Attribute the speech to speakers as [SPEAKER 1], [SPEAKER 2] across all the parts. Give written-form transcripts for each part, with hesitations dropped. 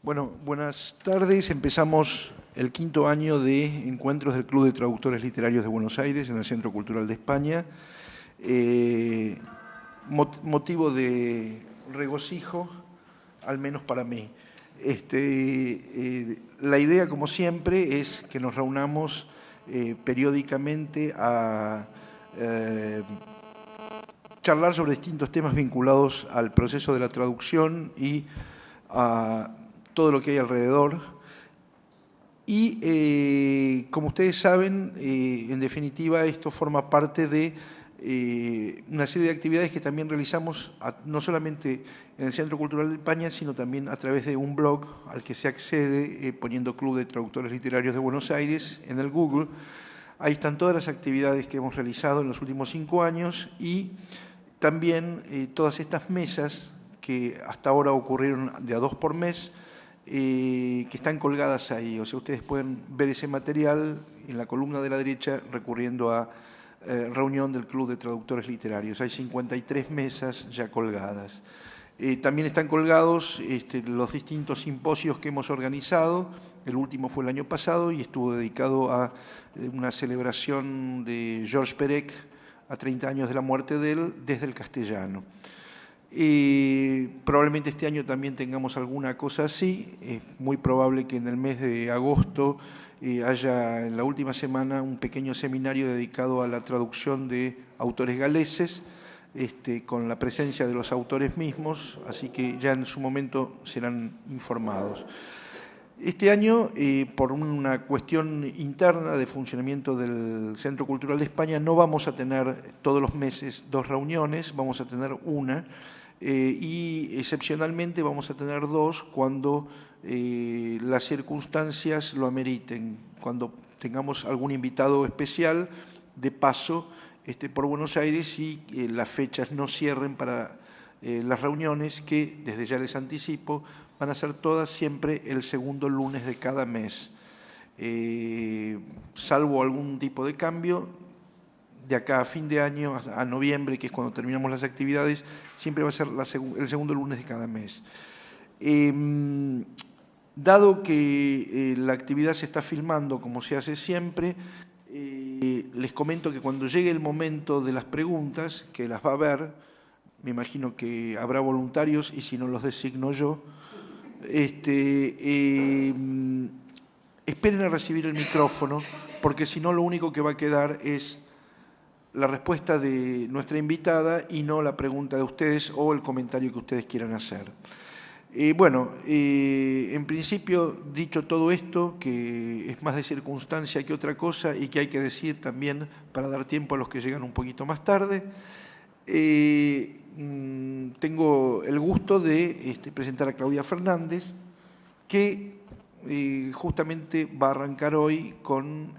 [SPEAKER 1] Bueno, buenas tardes. Empezamos el 5º año de encuentros del Club de Traductores Literarios de Buenos Aires en el Centro Cultural de España. Motivo de regocijo, al menos para mí. La idea, como siempre, es que nos reunamos periódicamente a charlar sobre distintos temas vinculados al proceso de la traducción y a todo lo que hay alrededor. Y como ustedes saben, en definitiva, esto forma parte de una serie de actividades que también realizamos no solamente en el Centro Cultural de España, sino también a través de un blog al que se accede poniendo Club de Traductores Literarios de Buenos Aires en el Google. Ahí están todas las actividades que hemos realizado en los últimos 5 años y también todas estas mesas que hasta ahora ocurrieron de a 2 por mes, que están colgadas ahí. O sea, ustedes pueden ver ese material en la columna de la derecha recurriendo a reunión del Club de Traductores Literarios. Hay 53 mesas ya colgadas. También están colgados los distintos simposios que hemos organizado. El último fue el año pasado y estuvo dedicado a una celebración de Georges Perec a 30 años de la muerte de él desde el castellano. Probablemente este año también tengamos alguna cosa así. Es muy probable que en el mes de agosto haya en la última semana un pequeño seminario dedicado a la traducción de autores galeses, con la presencia de los autores mismos, así que ya en su momento serán informados. Este año, por una cuestión interna de funcionamiento del Centro Cultural de España, no vamos a tener todos los meses 2 reuniones, vamos a tener una, y excepcionalmente vamos a tener 2 cuando las circunstancias lo ameriten, cuando tengamos algún invitado especial de paso por Buenos Aires y las fechas no cierren para las reuniones que, desde ya les anticipo, van a ser todas siempre el segundo lunes de cada mes. Salvo algún tipo de cambio, de acá a fin de año, a noviembre, que es cuando terminamos las actividades, siempre va a ser el segundo lunes de cada mes. Dado que la actividad se está filmando como se hace siempre, les comento que cuando llegue el momento de las preguntas, que las va a haber, me imagino que habrá voluntarios y si no los designo yo, esperen a recibir el micrófono, porque si no lo único que va a quedar es la respuesta de nuestra invitada y no la pregunta de ustedes o el comentario que ustedes quieran hacer. En principio, dicho todo esto, que es más de circunstancia que otra cosa y que hay que decir también para dar tiempo a los que llegan un poquito más tarde, tengo el gusto de presentar a Claudia Fernández, que justamente va a arrancar hoy con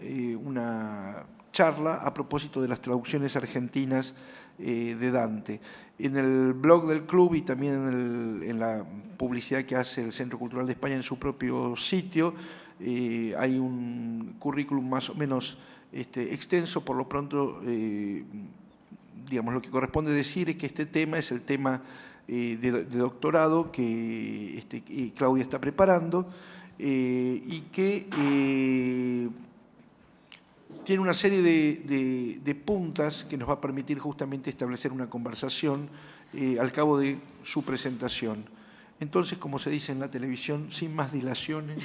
[SPEAKER 1] una charla a propósito de las traducciones argentinas de Dante. En el blog del club y también en la publicidad que hace el Centro Cultural de España en su propio sitio, hay un currículum más o menos extenso. Por lo pronto, digamos, lo que corresponde decir es que este tema es el tema de doctorado que Claudia está preparando y que tiene una serie de puntas que nos va a permitir justamente establecer una conversación al cabo de su presentación. Entonces, como se dice en la televisión, sin más dilaciones.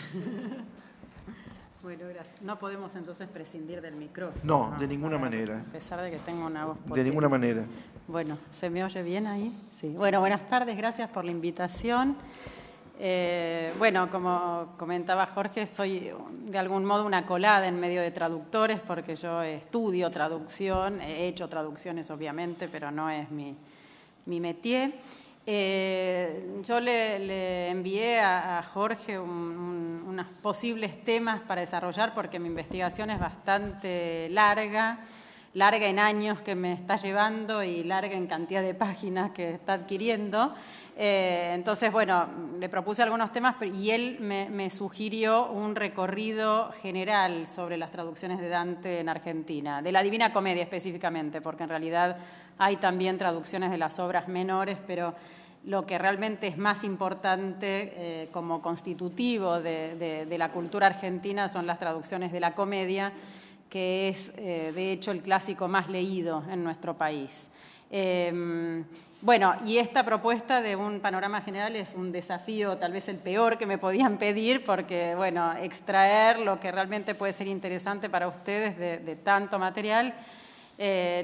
[SPEAKER 2] Bueno, gracias. No podemos entonces prescindir del micrófono.
[SPEAKER 1] No, de ninguna manera.
[SPEAKER 2] A pesar de que tengo una voz potente.
[SPEAKER 1] De ninguna manera.
[SPEAKER 2] Bueno, ¿se me oye bien ahí? Sí. Bueno, buenas tardes, gracias por la invitación. Bueno, como comentaba Jorge, soy de algún modo una colada en medio de traductores porque yo estudio traducción, he hecho traducciones obviamente, pero no es mi métier. Yo le envié a Jorge unos posibles temas para desarrollar porque mi investigación es bastante larga en años que me está llevando y larga en cantidad de páginas que está adquiriendo. Entonces, bueno, le propuse algunos temas y él me sugirió un recorrido general sobre las traducciones de Dante en Argentina, de la Divina Comedia específicamente, porque en realidad hay también traducciones de las obras menores, pero lo que realmente es más importante como constitutivo de la cultura argentina son las traducciones de la comedia, que es, de hecho, el clásico más leído en nuestro país. Bueno, y esta propuesta de un panorama general es un desafío, tal vez el peor que me podían pedir, porque, bueno, extraer lo que realmente puede ser interesante para ustedes de tanto material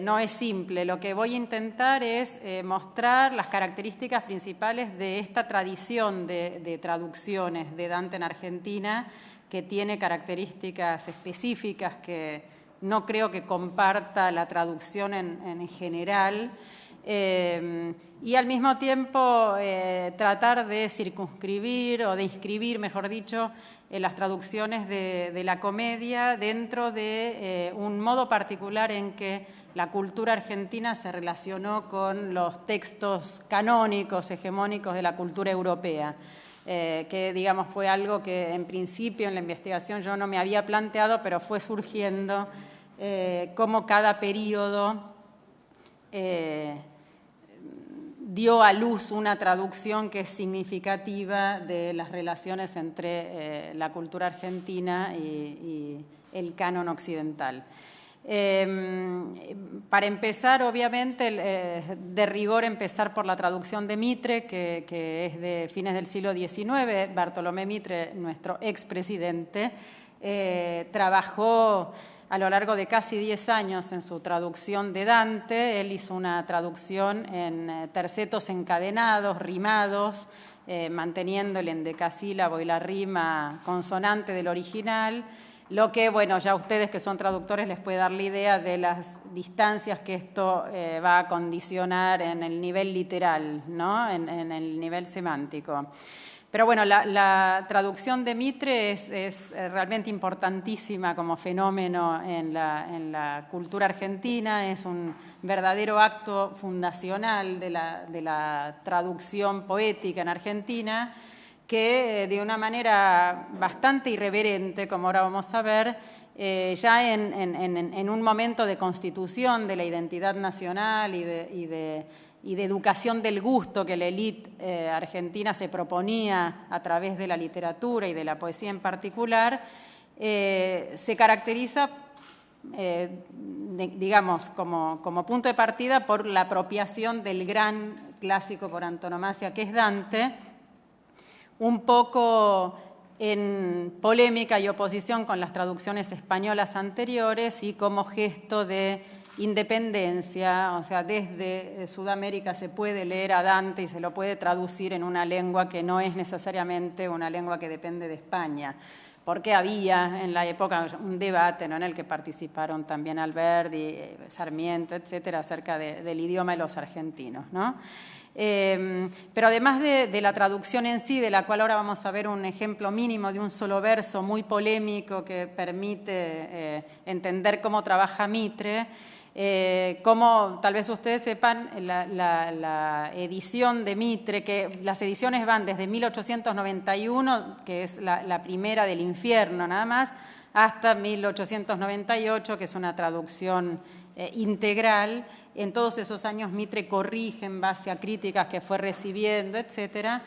[SPEAKER 2] no es simple. Lo que voy a intentar es mostrar las características principales de esta tradición de traducciones de Dante en Argentina, que tiene características específicas que no creo que comparta la traducción en general, y al mismo tiempo tratar de circunscribir o de inscribir, mejor dicho, las traducciones de la comedia dentro de un modo particular en que la cultura argentina se relacionó con los textos canónicos, hegemónicos de la cultura europea. Que, digamos, fue algo que en principio en la investigación yo no me había planteado, pero fue surgiendo cómo cada periodo dio a luz una traducción que es significativa de las relaciones entre la cultura argentina y el canon occidental. Para empezar, obviamente, de rigor empezar por la traducción de Mitre, que es de fines del siglo XIX. Bartolomé Mitre, nuestro expresidente, trabajó a lo largo de casi 10 años en su traducción de Dante. Él hizo una traducción en tercetos encadenados, rimados, manteniendo el endecasílabo y la rima consonante del original, lo que, bueno, ya ustedes que son traductores les puede dar la idea de las distancias que esto va a condicionar en el nivel literal, ¿no? En el nivel semántico. Pero bueno, la traducción de Mitre es realmente importantísima como fenómeno en la cultura argentina, es un verdadero acto fundacional de la traducción poética en Argentina, que de una manera bastante irreverente, como ahora vamos a ver, ya en un momento de constitución de la identidad nacional y de educación del gusto que la élite argentina se proponía a través de la literatura y de la poesía en particular, se caracteriza, digamos, como punto de partida por la apropiación del gran clásico por antonomasia que es Dante, un poco en polémica y oposición con las traducciones españolas anteriores y como gesto de independencia, o sea, desde Sudamérica se puede leer a Dante y se lo puede traducir en una lengua que no es necesariamente una lengua que depende de España, porque había en la época un debate, ¿no?, en el que participaron también Alberdi, Sarmiento, etcétera, acerca del idioma de los argentinos, ¿no? Pero además de la traducción en sí, de la cual ahora vamos a ver un ejemplo mínimo de un solo verso muy polémico que permite entender cómo trabaja Mitre, como tal vez ustedes sepan, la edición de Mitre, que las ediciones van desde 1891, que es la primera del Infierno nada más, hasta 1898, que es una traducción integral. En todos esos años Mitre corrige en base a críticas que fue recibiendo, etcétera.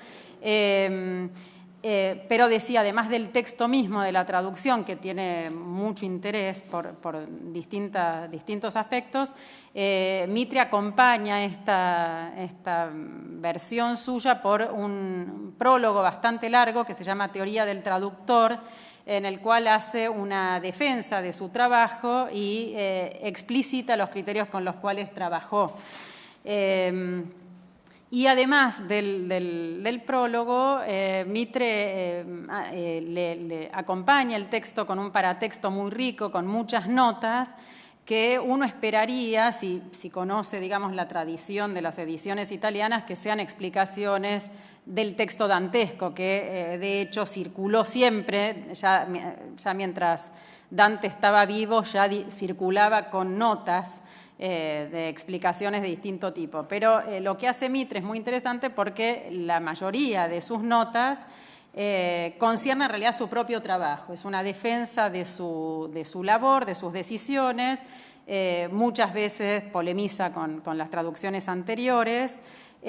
[SPEAKER 2] Pero decía, además del texto mismo de la traducción, que tiene mucho interés por distintos aspectos, Mitre acompaña esta versión suya por un prólogo bastante largo que se llama Teoría del Traductor, en el cual hace una defensa de su trabajo y explicita los criterios con los cuales trabajó. Y además del prólogo, Mitre le acompaña el texto con un paratexto muy rico, con muchas notas, que uno esperaría, si conoce, digamos, la tradición de las ediciones italianas, que sean explicaciones del texto dantesco, que de hecho circuló siempre, ya mientras Dante estaba vivo, ya circulaba con notas de explicaciones de distinto tipo. Pero lo que hace Mitre es muy interesante porque la mayoría de sus notas concierne en realidad su propio trabajo, es una defensa de su labor, de sus decisiones, muchas veces polemiza con las traducciones anteriores,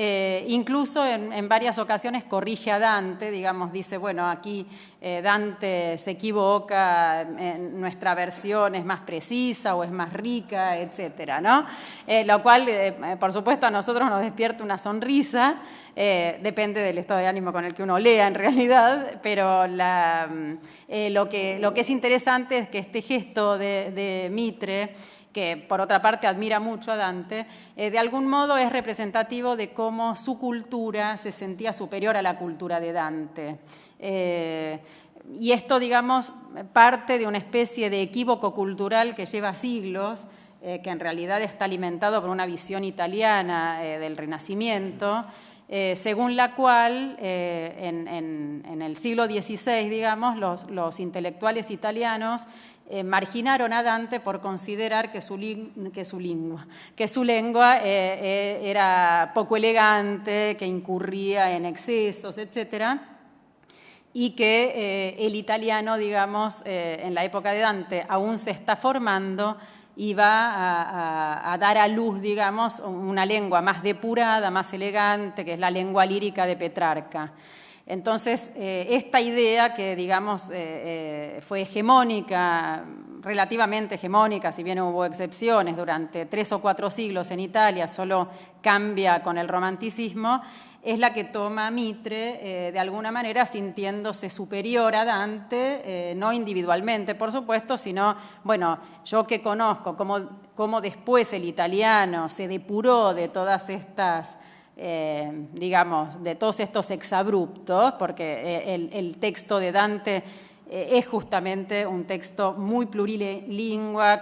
[SPEAKER 2] Incluso en varias ocasiones corrige a Dante, digamos, dice, bueno, aquí Dante se equivoca, nuestra versión es más precisa o es más rica, etcétera, ¿no? Lo cual, por supuesto, a nosotros nos despierta una sonrisa, depende del estado de ánimo con el que uno lea en realidad, pero lo que es interesante es que este gesto de Mitre, que por otra parte admira mucho a Dante, de algún modo es representativo de cómo su cultura se sentía superior a la cultura de Dante. Y esto, digamos, parte de una especie de equívoco cultural que lleva siglos, que en realidad está alimentado por una visión italiana del Renacimiento, según la cual en el siglo XVI, digamos, los intelectuales italianos marginaron a Dante por considerar que su lengua era poco elegante, que incurría en excesos, etcétera, y que el italiano, digamos, en la época de Dante aún se está formando y va a dar a luz, digamos, una lengua más depurada, más elegante, que es la lengua lírica de Petrarca. Entonces, esta idea que, digamos, fue hegemónica, relativamente hegemónica, si bien hubo excepciones durante 3 o 4 siglos en Italia, solo cambia con el romanticismo, es la que toma Mitre, de alguna manera sintiéndose superior a Dante, no individualmente, por supuesto, sino, bueno, yo que conozco cómo después el italiano se depuró de todas estas digamos, de todos estos exabruptos, porque el texto de Dante es justamente un texto muy plurilingüe,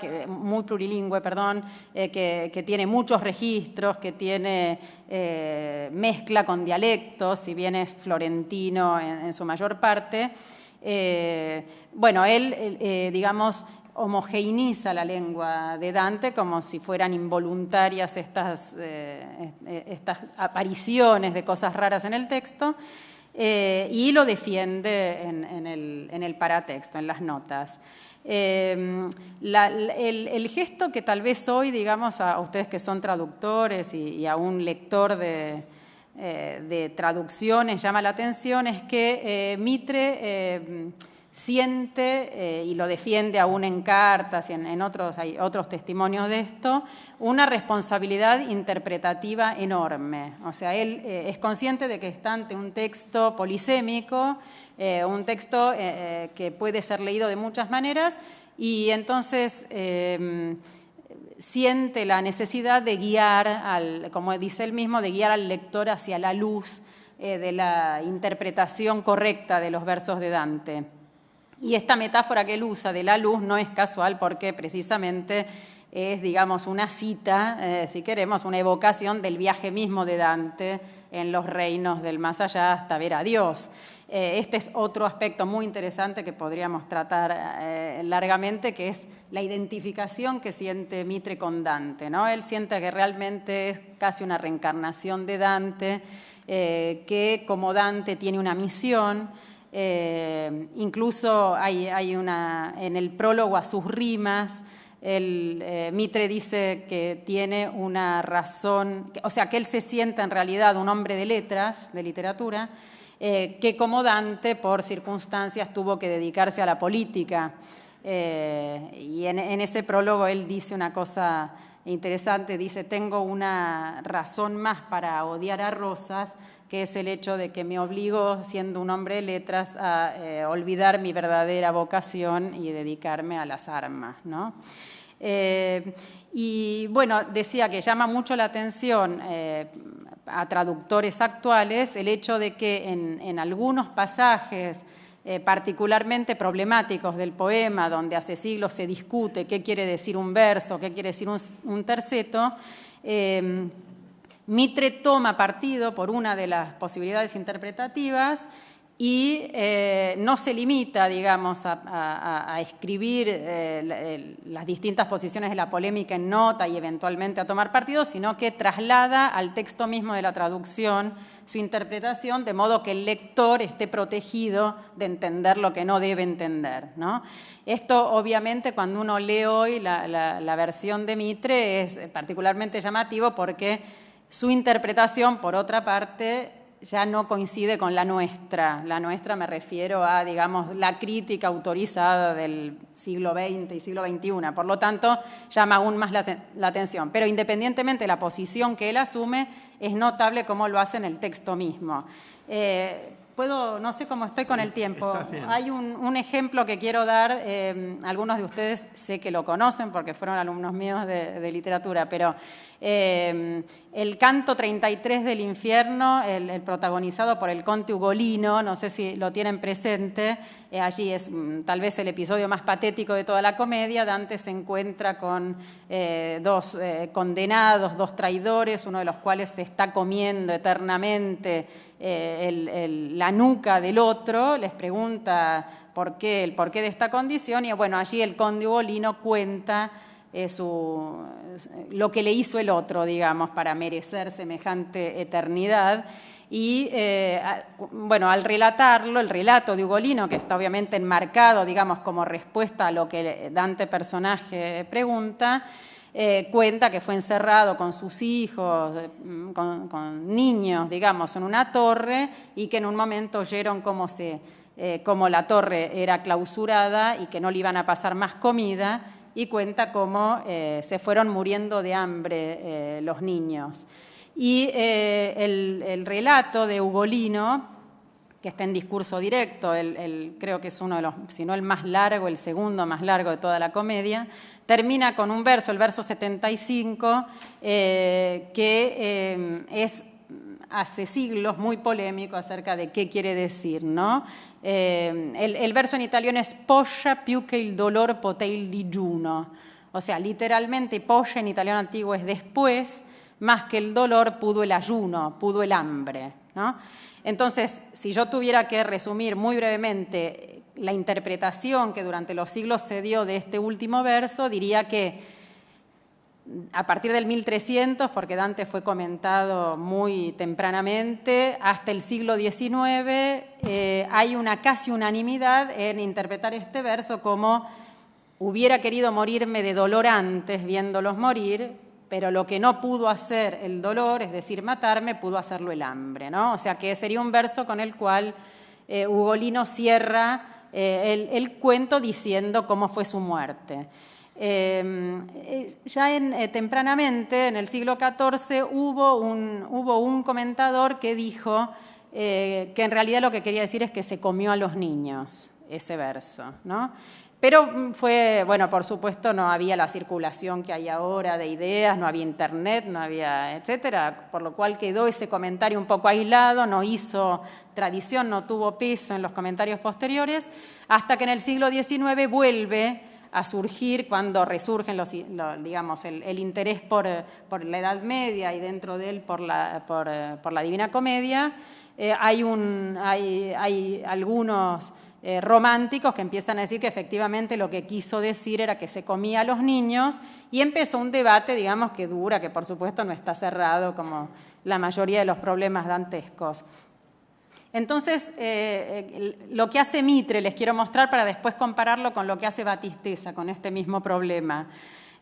[SPEAKER 2] que tiene muchos registros, que tiene mezcla con dialectos, si bien es florentino en su mayor parte. Bueno, él, digamos, homogeneiza la lengua de Dante como si fueran involuntarias estas apariciones de cosas raras en el texto, y lo defiende en el paratexto, en las notas. El gesto que tal vez hoy, digamos, a ustedes que son traductores y a un lector de traducciones llama la atención, es que Mitre siente, y lo defiende aún en cartas y hay otros testimonios de esto, una responsabilidad interpretativa enorme. O sea, él es consciente de que está ante un texto polisémico, un texto que puede ser leído de muchas maneras, y entonces siente la necesidad de guiar, como dice él mismo, de guiar al lector hacia la luz de la interpretación correcta de los versos de Dante. Y esta metáfora que él usa de la luz no es casual porque precisamente es, digamos, una cita, si queremos, una evocación del viaje mismo de Dante en los reinos del más allá hasta ver a Dios. Este es otro aspecto muy interesante que podríamos tratar largamente, que es la identificación que siente Mitre con Dante, ¿no? Él siente que realmente es casi una reencarnación de Dante, que como Dante tiene una misión. Incluso hay en el prólogo a sus rimas, Mitre dice que tiene una razón, o sea, que él se siente en realidad un hombre de letras, de literatura, que como Dante, por circunstancias, tuvo que dedicarse a la política. Y en ese prólogo él dice una cosa interesante, dice, tengo una razón más para odiar a Rosas, que es el hecho de que me obligó, siendo un hombre de letras, a olvidar mi verdadera vocación y dedicarme a las armas, ¿no? Y bueno, decía que llama mucho la atención a traductores actuales el hecho de que en algunos pasajes particularmente problemáticos del poema, donde hace siglos se discute qué quiere decir un verso, qué quiere decir un terceto, Mitre toma partido por una de las posibilidades interpretativas y no se limita, digamos, a escribir las distintas posiciones de la polémica en nota y eventualmente a tomar partido, sino que traslada al texto mismo de la traducción su interpretación, de modo que el lector esté protegido de entender lo que no debe entender, ¿no? Esto, obviamente, cuando uno lee hoy la versión de Mitre, es particularmente llamativo porque Su interpretación, por otra parte, ya no coincide con la nuestra. La nuestra me refiero a, digamos, la crítica autorizada del siglo XX y siglo XXI. Por lo tanto, llama aún más la atención. Pero independientemente de la posición que él asume, es notable cómo lo hace en el texto mismo. No sé cómo estoy con el tiempo. Hay un ejemplo que quiero dar, algunos de ustedes sé que lo conocen porque fueron alumnos míos de literatura, pero el canto 33 del infierno, el protagonizado por el conde Ugolino, no sé si lo tienen presente, allí es tal vez el episodio más patético de toda la comedia. Dante se encuentra con dos condenados, dos traidores, uno de los cuales se está comiendo eternamente la nuca del otro, les pregunta el porqué de esta condición, y bueno, allí el conde Ugolino cuenta lo que le hizo el otro, digamos, para merecer semejante eternidad. Y bueno, al relatarlo, el relato de Ugolino, que está obviamente enmarcado, digamos, como respuesta a lo que Dante personaje pregunta, cuenta que fue encerrado con sus hijos, con niños, digamos, en una torre, y que en un momento oyeron cómo la torre era clausurada y que no le iban a pasar más comida, y cuenta cómo se fueron muriendo de hambre los niños. Y el relato de Ugolino, que está en Discurso Directo, creo que es uno de los, si no el más largo, el segundo más largo de toda la comedia, termina con un verso, el verso 75, que es hace siglos muy polémico acerca de qué quiere decir, ¿no? El verso en italiano es «Poscia più che il dolor poté il digiuno», o sea, literalmente «poscia» en italiano antiguo es «después», más que el dolor pudo el ayuno, pudo el hambre, ¿no? Entonces, si yo tuviera que resumir muy brevemente la interpretación que durante los siglos se dio de este último verso, diría que a partir del 1300, porque Dante fue comentado muy tempranamente, hasta el siglo XIX, hay una casi unanimidad en interpretar este verso como hubiera querido morirme de dolor antes viéndolos morir, pero lo que no pudo hacer el dolor, es decir, matarme, pudo hacerlo el hambre, ¿no? O sea que sería un verso con el cual Ugolino cierra el cuento diciendo cómo fue su muerte. Ya tempranamente, en el siglo XIV, hubo un comentador que dijo que en realidad lo que quería decir es que se comió a los niños, ese verso, ¿no? Pero fue, bueno, por supuesto no había la circulación que hay ahora de ideas, no había internet, no había, etcétera, por lo cual quedó ese comentario un poco aislado, no hizo tradición, no tuvo peso en los comentarios posteriores, hasta que en el siglo XIX vuelve a surgir, cuando resurgen digamos, el interés por la Edad Media y dentro de él por la Divina Comedia. Hay algunos románticos que empiezan a decir que efectivamente lo que quiso decir era que se comía a los niños, y empezó un debate, digamos, que dura, que por supuesto no está cerrado como la mayoría de los problemas dantescos. Entonces, lo que hace Mitre, les quiero mostrar para después compararlo con lo que hace Battistessa con este mismo problema.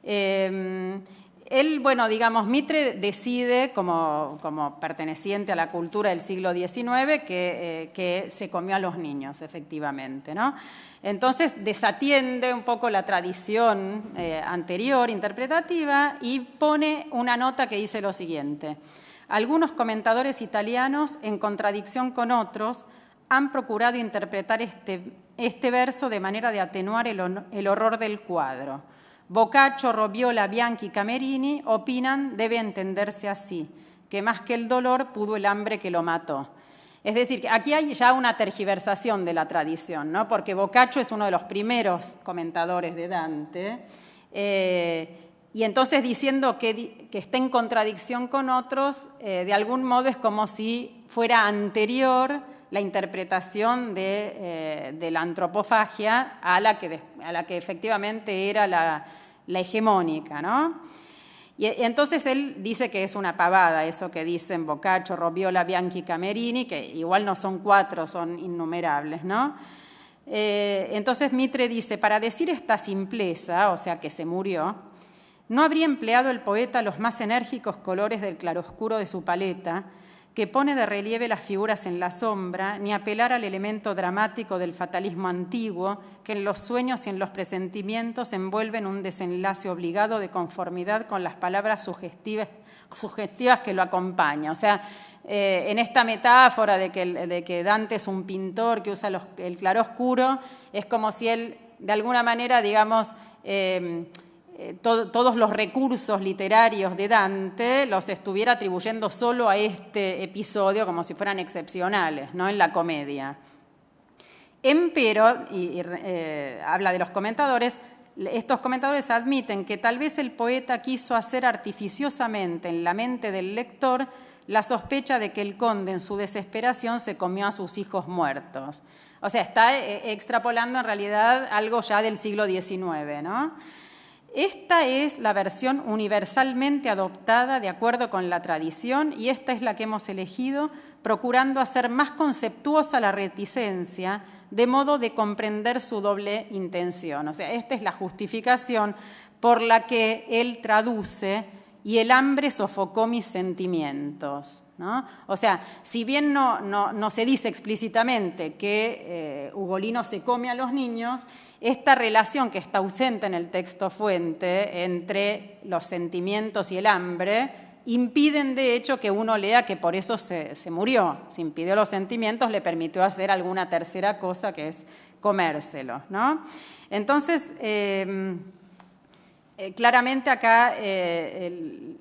[SPEAKER 2] Él, bueno, digamos, Mitre decide, como perteneciente a la cultura del siglo XIX, que se comió a los niños, efectivamente, ¿no? Entonces, desatiende un poco la tradición anterior, interpretativa, y pone una nota que dice lo siguiente: algunos comentadores italianos, en contradicción con otros, han procurado interpretar este verso de manera de atenuar el horror del cuadro. Boccaccio, Robiola, Bianchi y Camerini opinan debe entenderse así, que más que el dolor pudo el hambre que lo mató. Es decir, que aquí hay ya una tergiversación de la tradición, ¿no? Porque Boccaccio es uno de los primeros comentadores de Dante, y entonces diciendo que está en contradicción con otros, de algún modo es como si fuera anterior la interpretación de la antropofagia a la que efectivamente era la hegemónica, ¿no? Y entonces él dice que es una pavada eso que dicen Boccaccio, Robiola, Bianchi y Camerini, que igual no son 4, son innumerables, ¿no? Entonces Mitre dice, para decir esta simpleza, o sea que se murió, no habría empleado el poeta los más enérgicos colores del claroscuro de su paleta, que pone de relieve las figuras en la sombra, ni apelar al elemento dramático del fatalismo antiguo, que en los sueños y en los presentimientos envuelven un desenlace obligado de conformidad con las palabras sugestivas que lo acompañan. O sea, en esta metáfora de que Dante es un pintor que usa el claroscuro, es como si él, de alguna manera, digamos, todos los recursos literarios de Dante los estuviera atribuyendo solo a este episodio como si fueran excepcionales, ¿no?, en la comedia. Empero, habla de los comentadores, estos comentadores admiten que tal vez el poeta quiso hacer artificiosamente en la mente del lector la sospecha de que el conde en su desesperación se comió a sus hijos muertos. O sea, está extrapolando en realidad algo ya del siglo XIX, ¿no? Esta es la versión universalmente adoptada de acuerdo con la tradición y esta es la que hemos elegido, procurando hacer más conceptuosa la reticencia, de modo de comprender su doble intención. O sea, esta es la justificación por la que él traduce "y el hambre sofocó mis sentimientos", ¿no? O sea, si bien no se dice explícitamente que Ugolino se come a los niños, esta relación que está ausente en el texto fuente entre los sentimientos y el hambre impiden, de hecho, que uno lea que por eso se murió. Si impidió los sentimientos, le permitió hacer alguna tercera cosa, que es comérselo, ¿no? Entonces, claramente acá el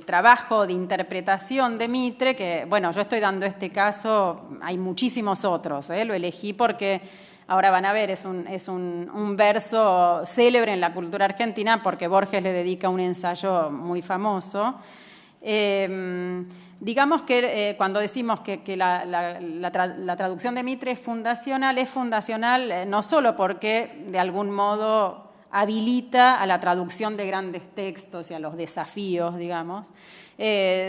[SPEAKER 2] trabajo de interpretación de Mitre, que, bueno, yo estoy dando este caso, hay muchísimos otros, lo elegí porque, ahora van a ver, es un verso célebre en la cultura argentina porque Borges le dedica un ensayo muy famoso. Digamos que cuando decimos que la traducción de Mitre es fundacional no solo porque de algún modo habilita a la traducción de grandes textos y a los desafíos, digamos,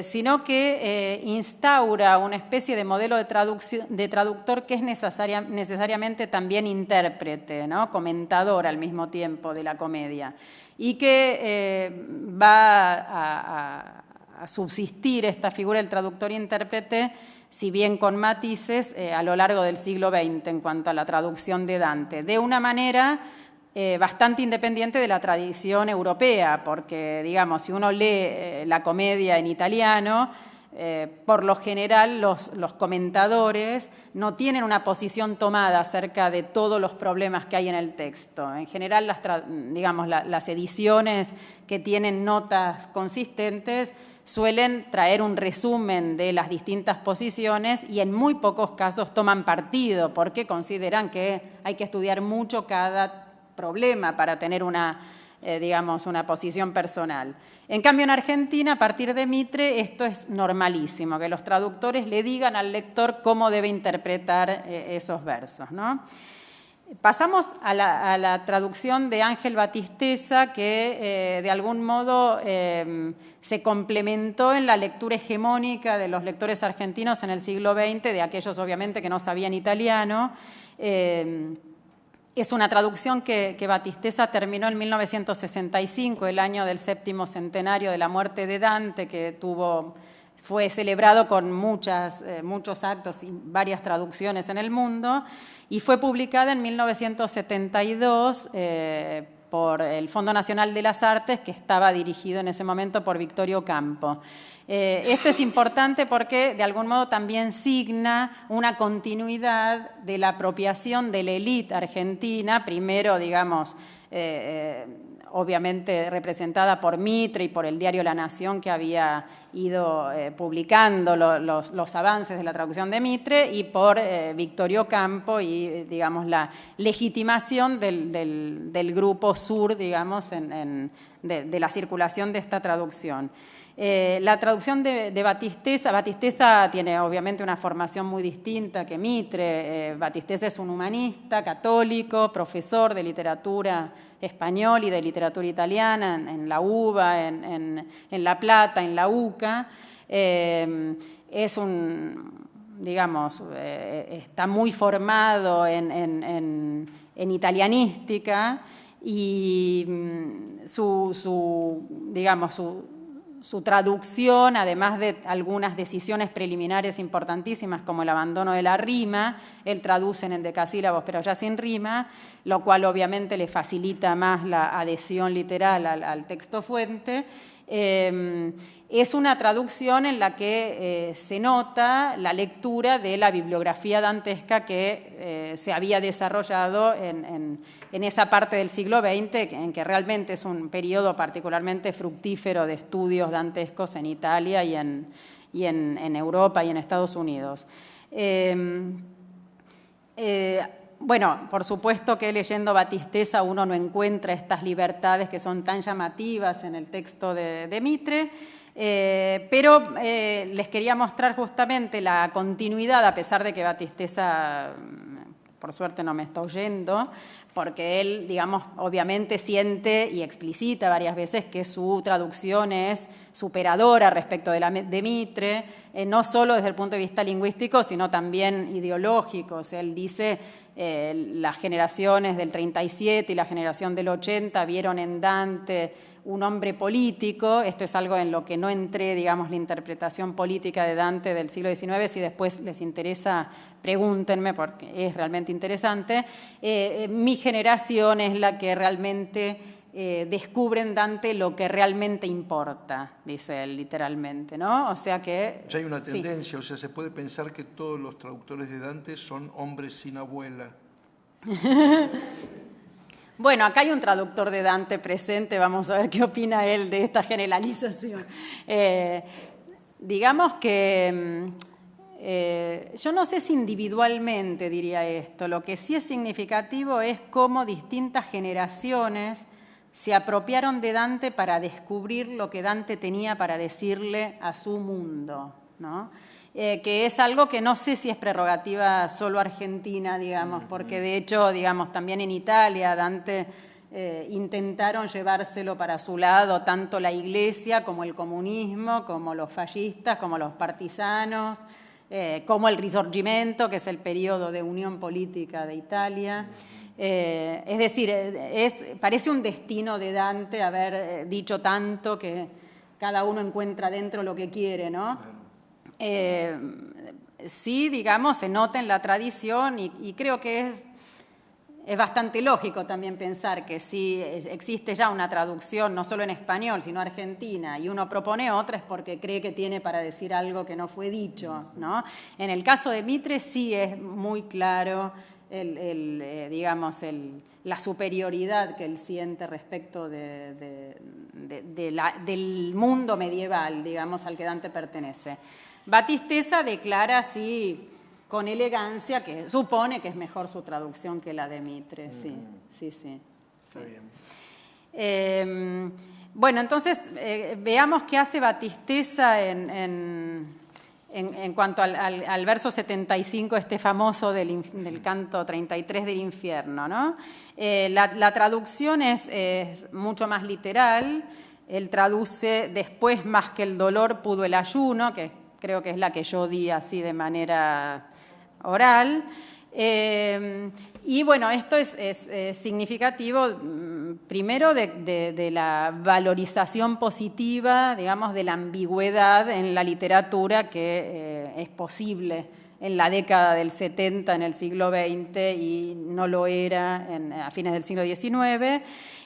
[SPEAKER 2] sino que instaura una especie de modelo de traductor que es necesariamente también intérprete, ¿no?, comentador al mismo tiempo de la comedia, y que va a subsistir esta figura del traductor-intérprete, si bien con matices, a lo largo del siglo XX en cuanto a la traducción de Dante, de una manera bastante independiente de la tradición europea, porque, digamos, si uno lee la comedia en italiano, por lo general los comentadores no tienen una posición tomada acerca de todos los problemas que hay en el texto. En general, las ediciones que tienen notas consistentes suelen traer un resumen de las distintas posiciones y en muy pocos casos toman partido, porque consideran que hay que estudiar mucho cada problema para tener una posición personal. En cambio, en Argentina, a partir de Mitre, esto es normalísimo, que los traductores le digan al lector cómo debe interpretar esos versos, ¿no? Pasamos a la traducción de Ángel Batisteza, que de algún modo se complementó en la lectura hegemónica de los lectores argentinos en el siglo XX, de aquellos obviamente que no sabían italiano. Es una traducción que Batisteza terminó en 1965, el año del 7º centenario de la muerte de Dante, que fue celebrado con muchos actos y varias traducciones en el mundo, y fue publicada en 1972 por el Fondo Nacional de las Artes, que estaba dirigido en ese momento por Victorio Campo. Esto es importante porque de algún modo también signa una continuidad de la apropiación de la élite argentina, primero, digamos, obviamente representada por Mitre y por el diario La Nación, que había ido publicando los avances de la traducción de Mitre, y por Victorio Campo y, digamos, la legitimación del grupo Sur, digamos, de la circulación de esta traducción. La traducción de Batisteza tiene obviamente una formación muy distinta que Mitre. Batisteza es un humanista católico, profesor de literatura español y de literatura italiana en la UBA, en La Plata, en la UCA. Es está muy formado en italianística y su traducción, además de algunas decisiones preliminares importantísimas como el abandono de la rima, él traduce en endecasílabos pero ya sin rima, lo cual obviamente le facilita más la adhesión literal al texto fuente. Es una traducción en la que se nota la lectura de la bibliografía dantesca que se había desarrollado en esa parte del siglo XX, en que realmente es un periodo particularmente fructífero de estudios dantescos en Italia y en Europa y en Estados Unidos. Bueno, por supuesto que leyendo Battistessa uno no encuentra estas libertades que son tan llamativas en el texto de Mitre, pero les quería mostrar justamente la continuidad, a pesar de que Battistessa, por suerte, no me está oyendo, porque él, digamos, obviamente siente y explicita varias veces que su traducción es superadora respecto de Mitre, no solo desde el punto de vista lingüístico, sino también ideológico. O sea, él dice, las generaciones del 37 y la generación del 80 vieron en Dante un hombre político. Esto es algo en lo que no entré, digamos, la interpretación política de Dante del siglo XIX. Si después les interesa, pregúntenme, porque es realmente interesante. Mi generación es la que realmente descubre en Dante lo que realmente importa, dice él literalmente, ¿no? O sea que...
[SPEAKER 1] Ya hay una tendencia, sí. O sea, se puede pensar que todos los traductores de Dante son hombres sin abuela.
[SPEAKER 2] Bueno, acá hay un traductor de Dante presente, vamos a ver qué opina él de esta generalización. Digamos que yo no sé si individualmente diría esto, lo que sí es significativo es cómo distintas generaciones se apropiaron de Dante para descubrir lo que Dante tenía para decirle a su mundo, ¿no? Que es algo que no sé si es prerrogativa solo argentina, digamos, porque de hecho, digamos, también en Italia Dante intentaron llevárselo para su lado tanto la Iglesia como el comunismo, como los fascistas, como los partisanos, como el Risorgimento, que es el periodo de unión política de Italia. Es decir, parece un destino de Dante haber dicho tanto que cada uno encuentra dentro lo que quiere, ¿no? Sí, digamos, se nota en la tradición y creo que es bastante lógico también pensar que si existe ya una traducción, no solo en español, sino argentina, y uno propone otra es porque cree que tiene para decir algo que no fue dicho, ¿no? En el caso de Mitre sí es muy claro la superioridad que él siente respecto del mundo medieval, digamos, al que Dante pertenece. Battistessa declara así con elegancia que supone que es mejor su traducción que la de Mitre. Sí.
[SPEAKER 1] Está bien.
[SPEAKER 2] Bueno, entonces veamos qué hace Battistessa en cuanto al verso 75, este famoso del canto 33 del infierno, ¿no? La traducción es mucho más literal. Él traduce después más que el dolor pudo el ayuno, que creo que es la que yo di así de manera oral. Y bueno, esto es significativo, primero, de la valorización positiva, digamos, de la ambigüedad en la literatura que es posible en la década del 70, en el siglo XX, y no lo era a fines del siglo XIX.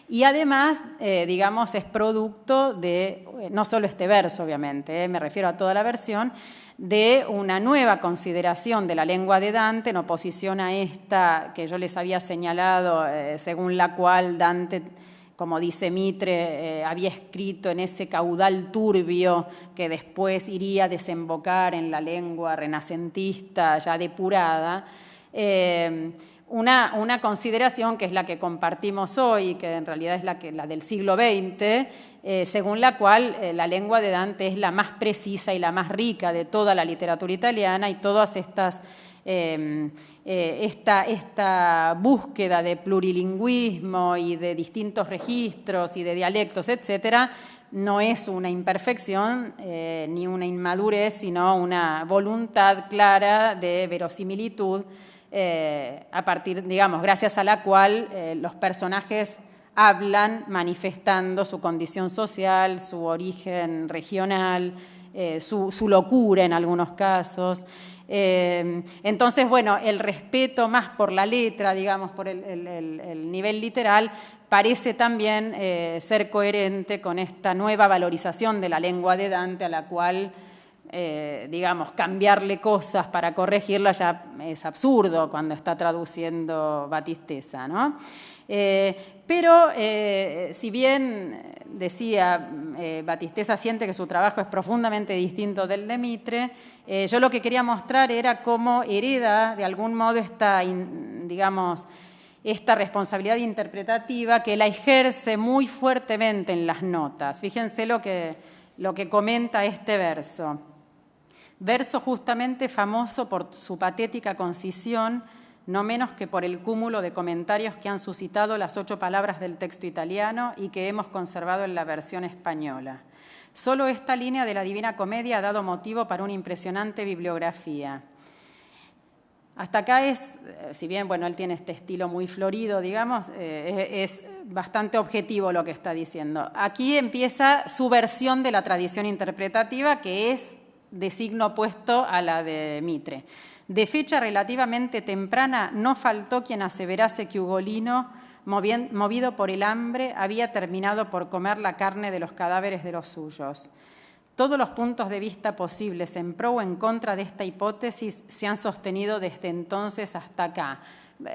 [SPEAKER 2] Y además, digamos, es producto de, no solo este verso, obviamente, me refiero a toda la versión, de una nueva consideración de la lengua de Dante en oposición a esta que yo les había señalado, según la cual Dante, como dice Mitre, había escrito en ese caudal turbio que después iría a desembocar en la lengua renacentista ya depurada. Una consideración que es la que compartimos hoy, que en realidad es la del siglo XX, según la cual la lengua de Dante es la más precisa y la más rica de toda la literatura italiana, y todas estas esta búsqueda de plurilingüismo y de distintos registros y de dialectos, etcétera, no es una imperfección ni una inmadurez, sino una voluntad clara de verosimilitud, a partir, digamos, gracias a la cual los personajes hablan manifestando su condición social, su origen regional, su locura en algunos casos. Entonces, bueno, el respeto más por la letra, digamos, por el nivel literal, parece también ser coherente con esta nueva valorización de la lengua de Dante, a la cual, digamos, cambiarle cosas para corregirla ya es absurdo cuando está traduciendo Battistessa, ¿no? Pero si bien decía Battistessa siente que su trabajo es profundamente distinto del de Mitre, yo lo que quería mostrar era cómo hereda de algún modo digamos, esta responsabilidad interpretativa que la ejerce muy fuertemente en las notas. Fíjense lo que comenta este verso. Verso justamente famoso por su patética concisión, no menos que por el cúmulo de comentarios que han suscitado las 8 palabras del texto italiano y que hemos conservado en la versión española. Solo esta línea de la Divina Comedia ha dado motivo para una impresionante bibliografía. Hasta acá es, si bien bueno, él tiene este estilo muy florido, digamos, es bastante objetivo lo que está diciendo. Aquí empieza su versión de la tradición interpretativa, que es de signo opuesto a la de Mitre. De fecha relativamente temprana, no faltó quien aseverase que Ugolino, movido por el hambre, había terminado por comer la carne de los cadáveres de los suyos. Todos los puntos de vista posibles en pro o en contra de esta hipótesis se han sostenido desde entonces hasta acá.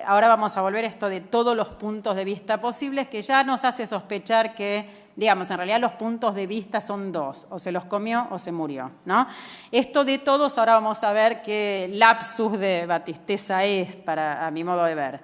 [SPEAKER 2] Ahora vamos a volver a esto de todos los puntos de vista posibles, que ya nos hace sospechar que, digamos, en realidad los puntos de vista son 2, o se los comió o se murió, ¿no? Esto de todos, ahora vamos a ver qué lapsus de Battistessa es, a mi modo de ver.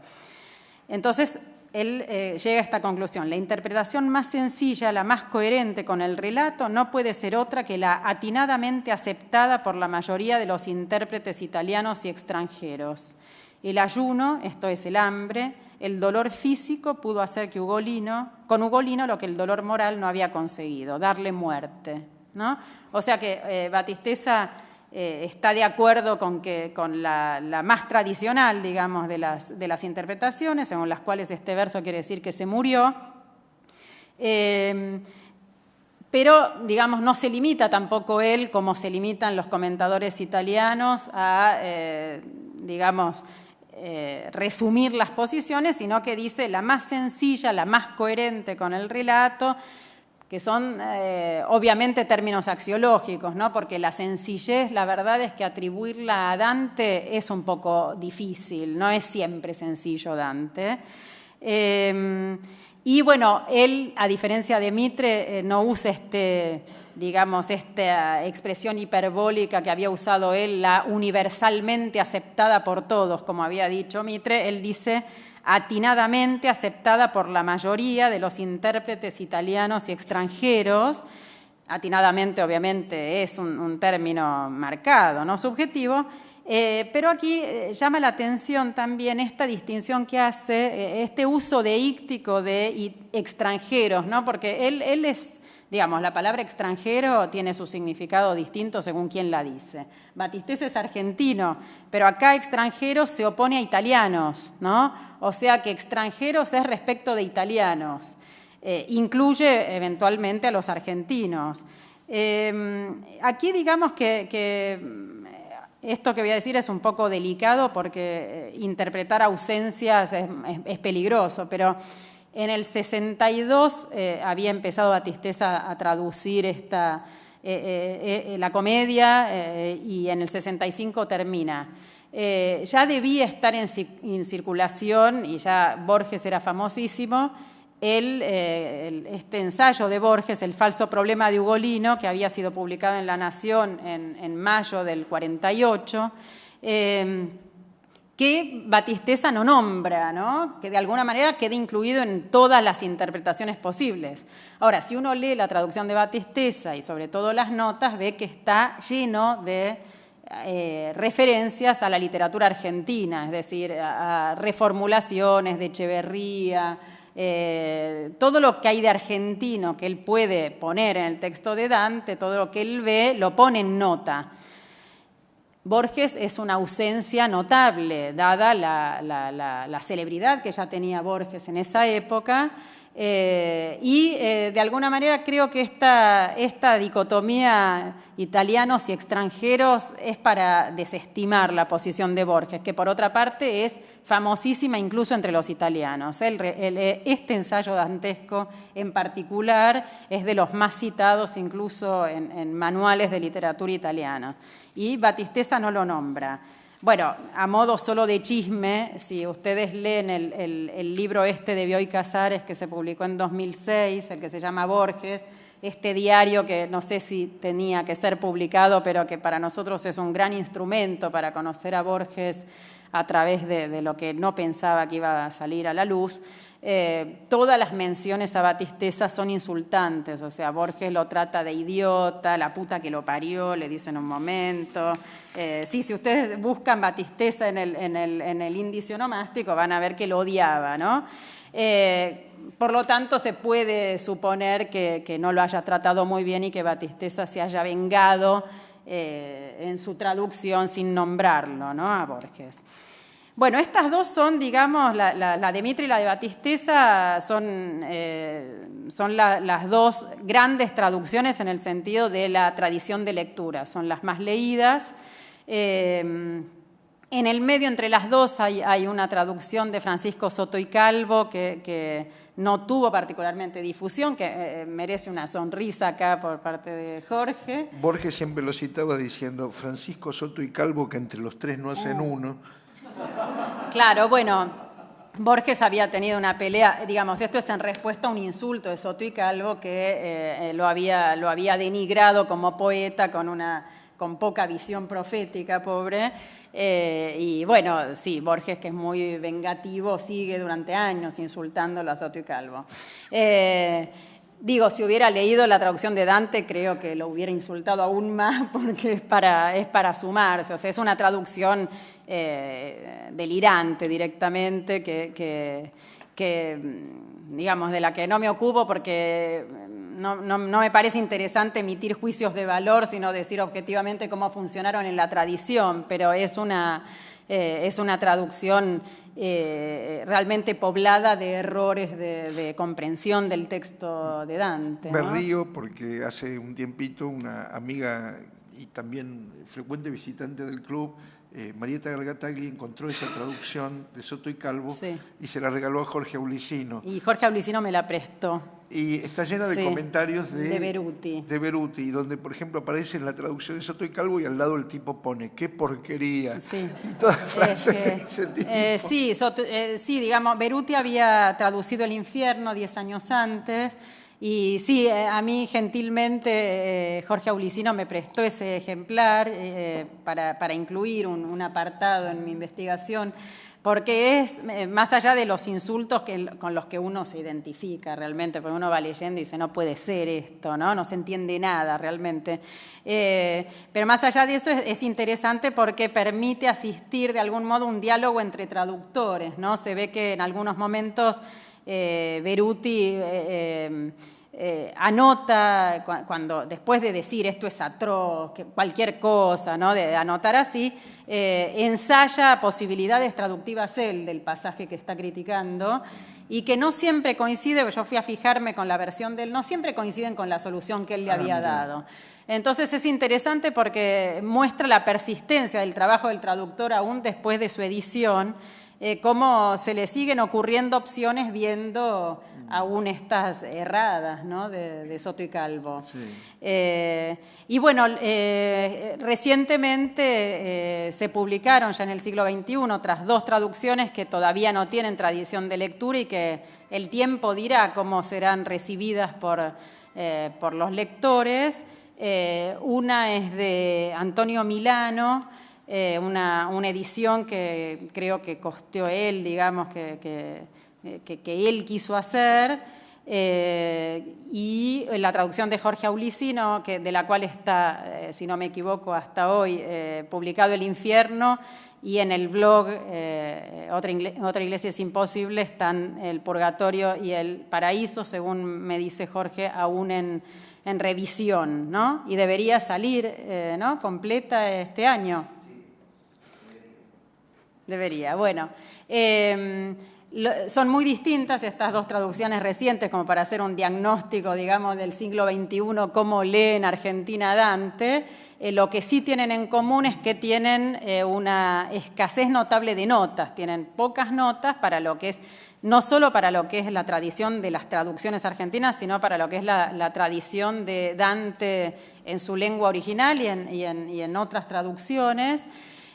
[SPEAKER 2] Entonces, él llega a esta conclusión. La interpretación más sencilla, la más coherente con el relato, no puede ser otra que la atinadamente aceptada por la mayoría de los intérpretes italianos y extranjeros. El ayuno, esto es el hambre, el dolor físico pudo hacer que con Ugolino lo que el dolor moral no había conseguido, darle muerte, ¿no? O sea que Battistessa está de acuerdo con la más tradicional, digamos, de las interpretaciones, según las cuales este verso quiere decir que se murió, pero, digamos, no se limita tampoco él, como se limitan los comentadores italianos, a, digamos, resumir las posiciones, sino que dice la más sencilla, la más coherente con el relato, que son obviamente términos axiológicos, ¿no? Porque la sencillez, la verdad es que atribuirla a Dante es un poco difícil, no es siempre sencillo Dante. Y bueno, él, a diferencia de Mitre, no usa digamos, esta expresión hiperbólica que había usado él, la universalmente aceptada por todos, como había dicho Mitre. Él dice atinadamente aceptada por la mayoría de los intérpretes italianos y extranjeros. Atinadamente, obviamente, es un término marcado, no subjetivo, pero aquí llama la atención también esta distinción que hace, este uso deíctico de extranjeros, ¿no? Porque él es, digamos, la palabra extranjero tiene su significado distinto según quién la dice. Battistessa es argentino, pero acá extranjeros se opone a italianos, ¿no? O sea que extranjeros es respecto de italianos. Incluye eventualmente a los argentinos. Aquí digamos que esto que voy a decir es un poco delicado porque interpretar ausencias es peligroso, pero en el 62 había empezado Battistessa a traducir la comedia y en el 65 termina. Ya debía estar en circulación y ya Borges era famosísimo. Este ensayo de Borges, El falso problema de Ugolino, que había sido publicado en La Nación en mayo del 48, que Battistessa no nombra, ¿no? Que de alguna manera queda incluido en todas las interpretaciones posibles. Ahora, si uno lee la traducción de Battistessa y sobre todo las notas, ve que está lleno de referencias a la literatura argentina, es decir, a reformulaciones de Echeverría, todo lo que hay de argentino que él puede poner en el texto de Dante, todo lo que él ve, lo pone en nota. Borges es una ausencia notable, dada la celebridad que ya tenía Borges en esa época, De alguna manera creo que esta dicotomía italianos y extranjeros es para desestimar la posición de Borges, que por otra parte es famosísima incluso entre los italianos. Este ensayo dantesco en particular es de los más citados incluso en manuales de literatura italiana, y Battistessa no lo nombra. Bueno, a modo solo de chisme, si ustedes leen el libro de Bioy Casares que se publicó en 2006, el que se llama Borges, este diario que no sé si tenía que ser publicado, pero que para nosotros es un gran instrumento para conocer a Borges a través de lo que no pensaba que iba a salir a la luz. Todas las menciones a Battistessa son insultantes, o sea, Borges lo trata de idiota, la puta que lo parió, le dice en un momento. Sí, si ustedes buscan Battistessa en el índice onomástico van a ver que lo odiaba, ¿no? Por lo tanto, se puede suponer que no lo haya tratado muy bien y que Battistessa se haya vengado en su traducción sin nombrarlo, ¿no?, a Borges. Bueno, estas dos son, digamos, la de Mitre y la de Battistessa son las dos grandes traducciones en el sentido de la tradición de lectura, son las más leídas. En el medio, entre las dos, hay una traducción de Francisco Soto y Calvo que no tuvo particularmente difusión, que merece una sonrisa acá por parte de Jorge.
[SPEAKER 1] Borges siempre lo citaba diciendo Francisco Soto y Calvo, que entre los tres no hacen uno.
[SPEAKER 2] Claro, bueno, Borges había tenido una pelea, digamos, esto es en respuesta a un insulto de Soto y Calvo que lo había denigrado como poeta con poca visión profética, pobre. Y bueno, sí, Borges, que es muy vengativo, sigue durante años insultándolo a Soto y Calvo. Digo, si hubiera leído la traducción de Dante, creo que lo hubiera insultado aún más porque es para sumarse. O sea, es una traducción delirante directamente que, digamos, de la que no me ocupo porque no me parece interesante emitir juicios de valor, sino decir objetivamente cómo funcionaron en la tradición, pero es una traducción realmente poblada de errores de comprensión del texto de Dante, ¿no?
[SPEAKER 1] Me río porque hace un tiempito una amiga y también frecuente visitante del club, Marieta Gargatagli, encontró esa traducción de Soto y Calvo, sí, y se la regaló a Jorge Aulicino.
[SPEAKER 2] Y Jorge Aulicino me la prestó.
[SPEAKER 1] Y está llena de
[SPEAKER 2] sí,
[SPEAKER 1] comentarios
[SPEAKER 2] de Beruti.
[SPEAKER 1] De Beruti, donde, por ejemplo, aparece en la traducción de Soto y Calvo y al lado el tipo pone ¡qué porquería!
[SPEAKER 2] Sí.
[SPEAKER 1] Y todas las frases de ese tipo.
[SPEAKER 2] Sí, digamos, Beruti había traducido El infierno 10 años antes. Y sí, a mí gentilmente Jorge Aulicino me prestó ese ejemplar para incluir un apartado en mi investigación, porque es más allá de los insultos con los que uno se identifica realmente, porque uno va leyendo y dice, no puede ser esto, no se entiende nada realmente. Pero más allá de eso es interesante porque permite asistir de algún modo a un diálogo entre traductores, ¿no? Se ve que en algunos momentos Beruti anota, cuando después de decir esto es atroz, cualquier cosa, ¿no?, de anotar así, ensaya posibilidades traductivas él del pasaje que está criticando y que no siempre coincide, yo fui a fijarme con la versión de él, no siempre coinciden con la solución que él le había dado. Entonces es interesante porque muestra la persistencia del trabajo del traductor aún después de su edición, cómo se le siguen ocurriendo opciones viendo aún estas erradas, ¿no?, de Soto y Calvo. Sí. Y bueno, recientemente se publicaron ya en el siglo XXI otras dos traducciones que todavía no tienen tradición de lectura y que el tiempo dirá cómo serán recibidas por los lectores. Una es de Antonio Milano, una edición que creo que costeó él, digamos, que él quiso hacer, y la traducción de Jorge Aulicino, de la cual está, si no me equivoco, hasta hoy publicado El infierno, y en el blog Otra iglesia es imposible están el purgatorio y el paraíso, según me dice Jorge, aún en revisión, ¿no? Y debería salir, ¿no?, completa este año. Debería, bueno. son muy distintas estas dos traducciones recientes como para hacer un diagnóstico, digamos, del siglo XXI, cómo lee en Argentina Dante. Lo que sí tienen en común es que tienen una escasez notable de notas, tienen pocas notas para lo que es, no solo para lo que es la tradición de las traducciones argentinas, sino para lo que es la tradición de Dante en su lengua original y en otras traducciones.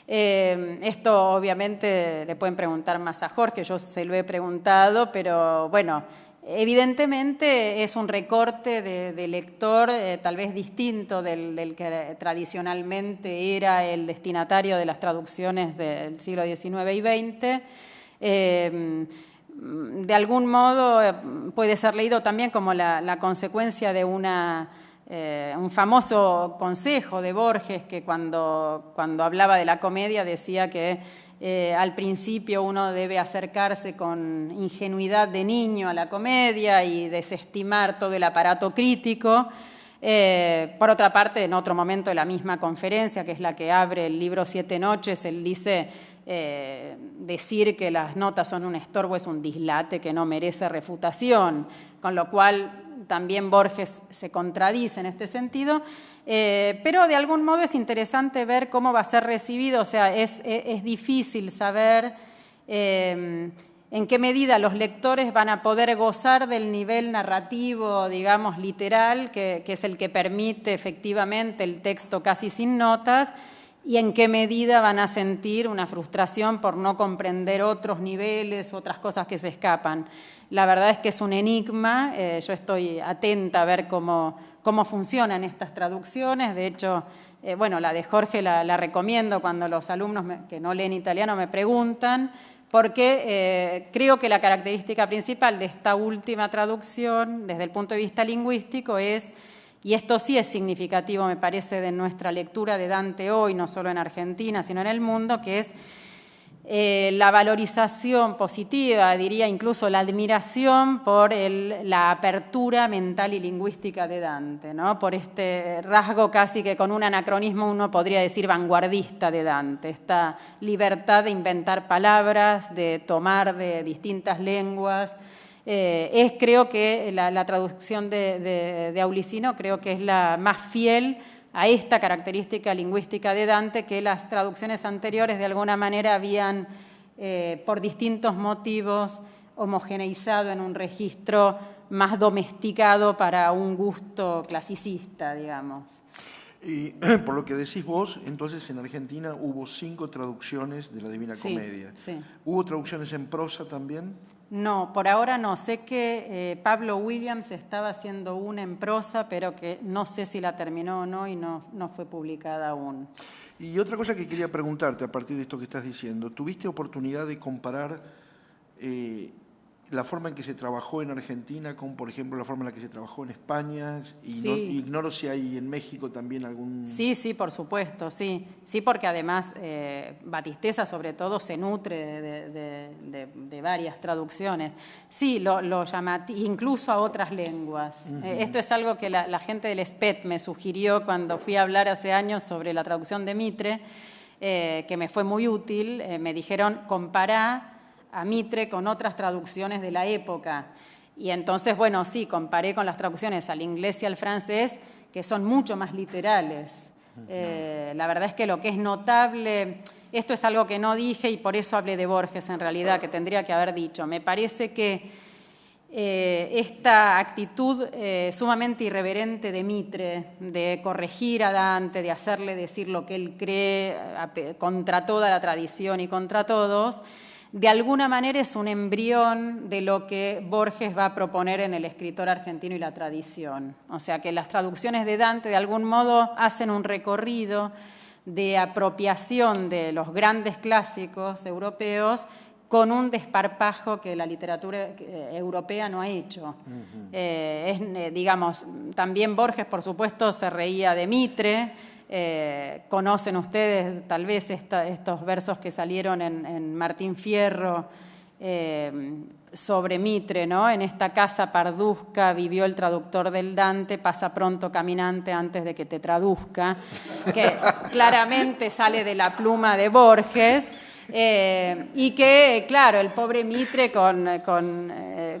[SPEAKER 2] Esto obviamente le pueden preguntar más a Jorge, yo se lo he preguntado, pero bueno, evidentemente es un recorte de lector tal vez distinto del que tradicionalmente era el destinatario de las traducciones del siglo XIX y XX. De algún modo puede ser leído también como la consecuencia de un famoso consejo de Borges que cuando hablaba de la comedia decía que al principio uno debe acercarse con ingenuidad de niño a la comedia y desestimar todo el aparato crítico. Por otra parte, en otro momento de la misma conferencia, que es la que abre el libro Siete Noches, él dice decir que las notas son un estorbo es un dislate que no merece refutación, con lo cual también Borges se contradice en este sentido, pero de algún modo es interesante ver cómo va a ser recibido, o sea, es difícil saber en qué medida los lectores van a poder gozar del nivel narrativo, digamos, literal, que es el que permite efectivamente el texto casi sin notas, y en qué medida van a sentir una frustración por no comprender otros niveles, otras cosas que se escapan. La verdad es que es un enigma, yo estoy atenta a ver cómo funcionan estas traducciones, de hecho, bueno, la de Jorge la recomiendo cuando los alumnos que no leen italiano me preguntan, porque creo que la característica principal de esta última traducción, desde el punto de vista lingüístico, es, y esto sí es significativo, me parece, de nuestra lectura de Dante hoy, no solo en Argentina, sino en el mundo, que es la valorización positiva, diría incluso la admiración por la apertura mental y lingüística de Dante, ¿no? Por este rasgo casi que con un anacronismo uno podría decir vanguardista de Dante, esta libertad de inventar palabras, de tomar de distintas lenguas. Creo que la traducción de Aulicino creo que es la más fiel a esta característica lingüística de Dante que las traducciones anteriores de alguna manera habían, por distintos motivos, homogeneizado en un registro más domesticado para un gusto clasicista, digamos.
[SPEAKER 1] Y por lo que decís vos, entonces en Argentina hubo 5 traducciones de la Divina Comedia.
[SPEAKER 2] Sí.
[SPEAKER 1] ¿Hubo traducciones en prosa también?
[SPEAKER 2] No, por ahora no. Sé que Pablo Williams estaba haciendo una en prosa, pero que no sé si la terminó o no y no fue publicada aún.
[SPEAKER 1] Y otra cosa que quería preguntarte a partir de esto que estás diciendo, ¿tuviste oportunidad de comparar la forma en que se trabajó en Argentina con, por ejemplo, la forma en la que se trabajó en España? Y
[SPEAKER 2] Sí.
[SPEAKER 1] no, ignoro si hay en México también algún...
[SPEAKER 2] Sí, por supuesto, sí. Sí, porque además Batisteza, sobre todo, se nutre de varias traducciones. Sí, lo llamativa, incluso a otras lenguas. Esto es algo que la gente del SPET me sugirió cuando fui a hablar hace años sobre la traducción de Mitre, que me fue muy útil. Me dijeron, compará a Mitre con otras traducciones de la época. Y entonces, bueno, sí, comparé con las traducciones al inglés y al francés, que son mucho más literales. La verdad es que lo que es notable, esto es algo que no dije y por eso hablé de Borges en realidad, que tendría que haber dicho. Me parece que esta actitud sumamente irreverente de Mitre, de corregir a Dante, de hacerle decir lo que él cree contra toda la tradición y contra todos, de alguna manera es un embrión de lo que Borges va a proponer en El escritor argentino y la tradición. O sea que las traducciones de Dante de algún modo hacen un recorrido de apropiación de los grandes clásicos europeos con un desparpajo que la literatura europea no ha hecho. Digamos, también Borges, por supuesto, se reía de Mitre. Conocen ustedes tal vez estos versos que salieron en Martín Fierro sobre Mitre, ¿no? En esta casa parduzca vivió el traductor del Dante, pasa pronto caminante antes de que te traduzca, que claramente sale de la pluma de Borges. Y que, claro, el pobre Mitre con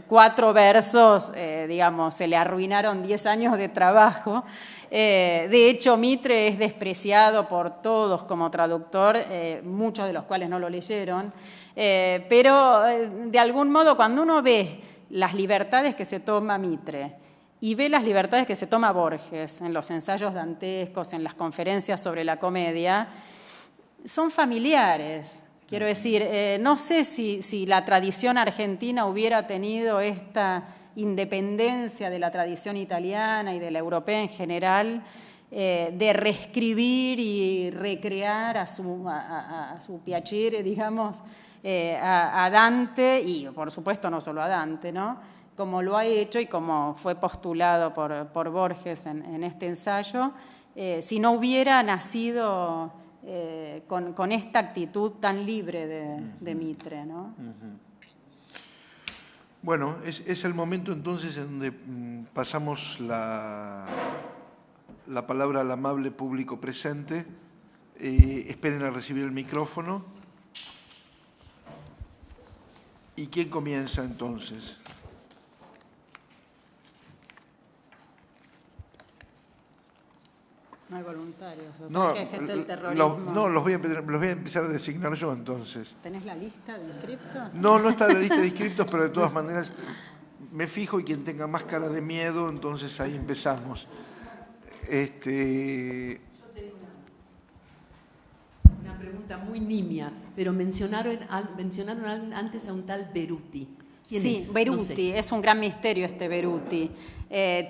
[SPEAKER 2] 4 versos, digamos, se le arruinaron 10 años de trabajo. De hecho, Mitre es despreciado por todos como traductor, muchos de los cuales no lo leyeron, pero de algún modo cuando uno ve las libertades que se toma Mitre y ve las libertades que se toma Borges en los ensayos dantescos, en las conferencias sobre la comedia, son familiares. Quiero decir, no sé si la tradición argentina hubiera tenido esta independencia de la tradición italiana y de la europea en general, de reescribir y recrear a su piacere, digamos, a Dante, y por supuesto no solo a Dante, ¿no? Como lo ha hecho y como fue postulado por Borges en este ensayo, si no hubiera nacido con esta actitud tan libre de Mitre, ¿no?
[SPEAKER 1] Bueno, es el momento entonces en donde pasamos la palabra al amable público presente. Esperen a recibir el micrófono. ¿Y quién comienza entonces?
[SPEAKER 2] No hay voluntarios,
[SPEAKER 1] No,
[SPEAKER 2] que ejerce el terrorismo.
[SPEAKER 1] los voy a empezar a designar yo entonces.
[SPEAKER 2] ¿Tenés la lista de inscriptos?
[SPEAKER 1] No está en la lista de inscriptos, pero de todas maneras me fijo y quien tenga más cara de miedo, entonces ahí empezamos.
[SPEAKER 3] Yo tengo una pregunta muy nimia, pero mencionaron antes a un tal Beruti. ¿Quién
[SPEAKER 2] sí,
[SPEAKER 3] es?
[SPEAKER 2] Beruti,
[SPEAKER 3] No sé.
[SPEAKER 2] es un gran misterio este Beruti.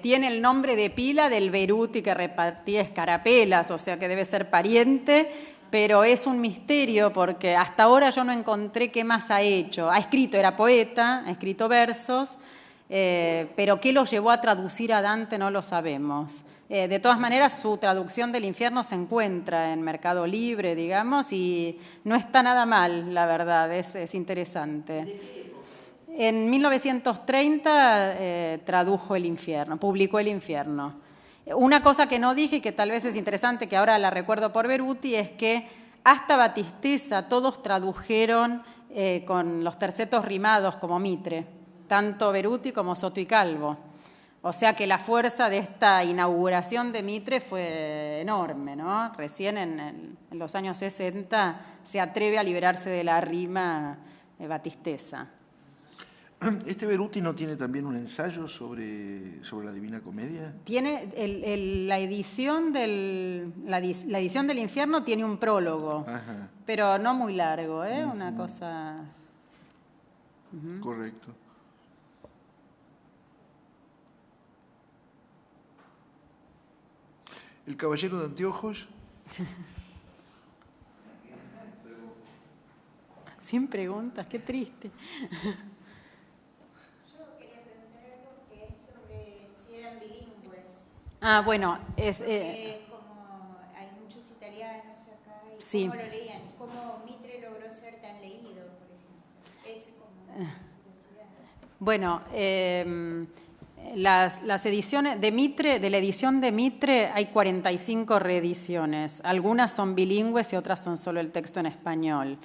[SPEAKER 2] Tiene el nombre de pila del Beruti que repartía escarapelas, o sea que debe ser pariente, pero es un misterio porque hasta ahora yo no encontré qué más ha hecho. Ha escrito, era poeta, ha escrito versos, pero qué lo llevó a traducir a Dante no lo sabemos. De todas maneras, su traducción del infierno se encuentra en Mercado Libre, digamos, y no está nada mal, la verdad, es interesante. En 1930 tradujo El infierno, publicó El infierno. Una cosa que no dije y que tal vez es interesante, que ahora la recuerdo por Beruti, es que hasta Batisteza todos tradujeron con los tercetos rimados como Mitre, tanto Beruti como Soto y Calvo. O sea que la fuerza de esta inauguración de Mitre fue enorme, ¿no? Recién en los años 60 se atreve a liberarse de la rima Batisteza.
[SPEAKER 1] ¿Este Beruti no tiene también un ensayo sobre la Divina Comedia?
[SPEAKER 2] Tiene la edición del infierno tiene un prólogo,
[SPEAKER 1] Ajá.
[SPEAKER 2] pero no muy largo, ¿eh? Una cosa.
[SPEAKER 1] Correcto. ¿El caballero de anteojos?
[SPEAKER 2] Sin preguntas, qué triste. Bueno,
[SPEAKER 4] como hay muchos italianos acá, y
[SPEAKER 2] sí.
[SPEAKER 4] ¿cómo lo leían? ¿Cómo Mitre logró ser tan leído, por ejemplo? Es como curiosidad.
[SPEAKER 2] Bueno, las ediciones de Mitre, de la edición de Mitre, hay 45 reediciones. Algunas son bilingües y otras son solo el texto en español.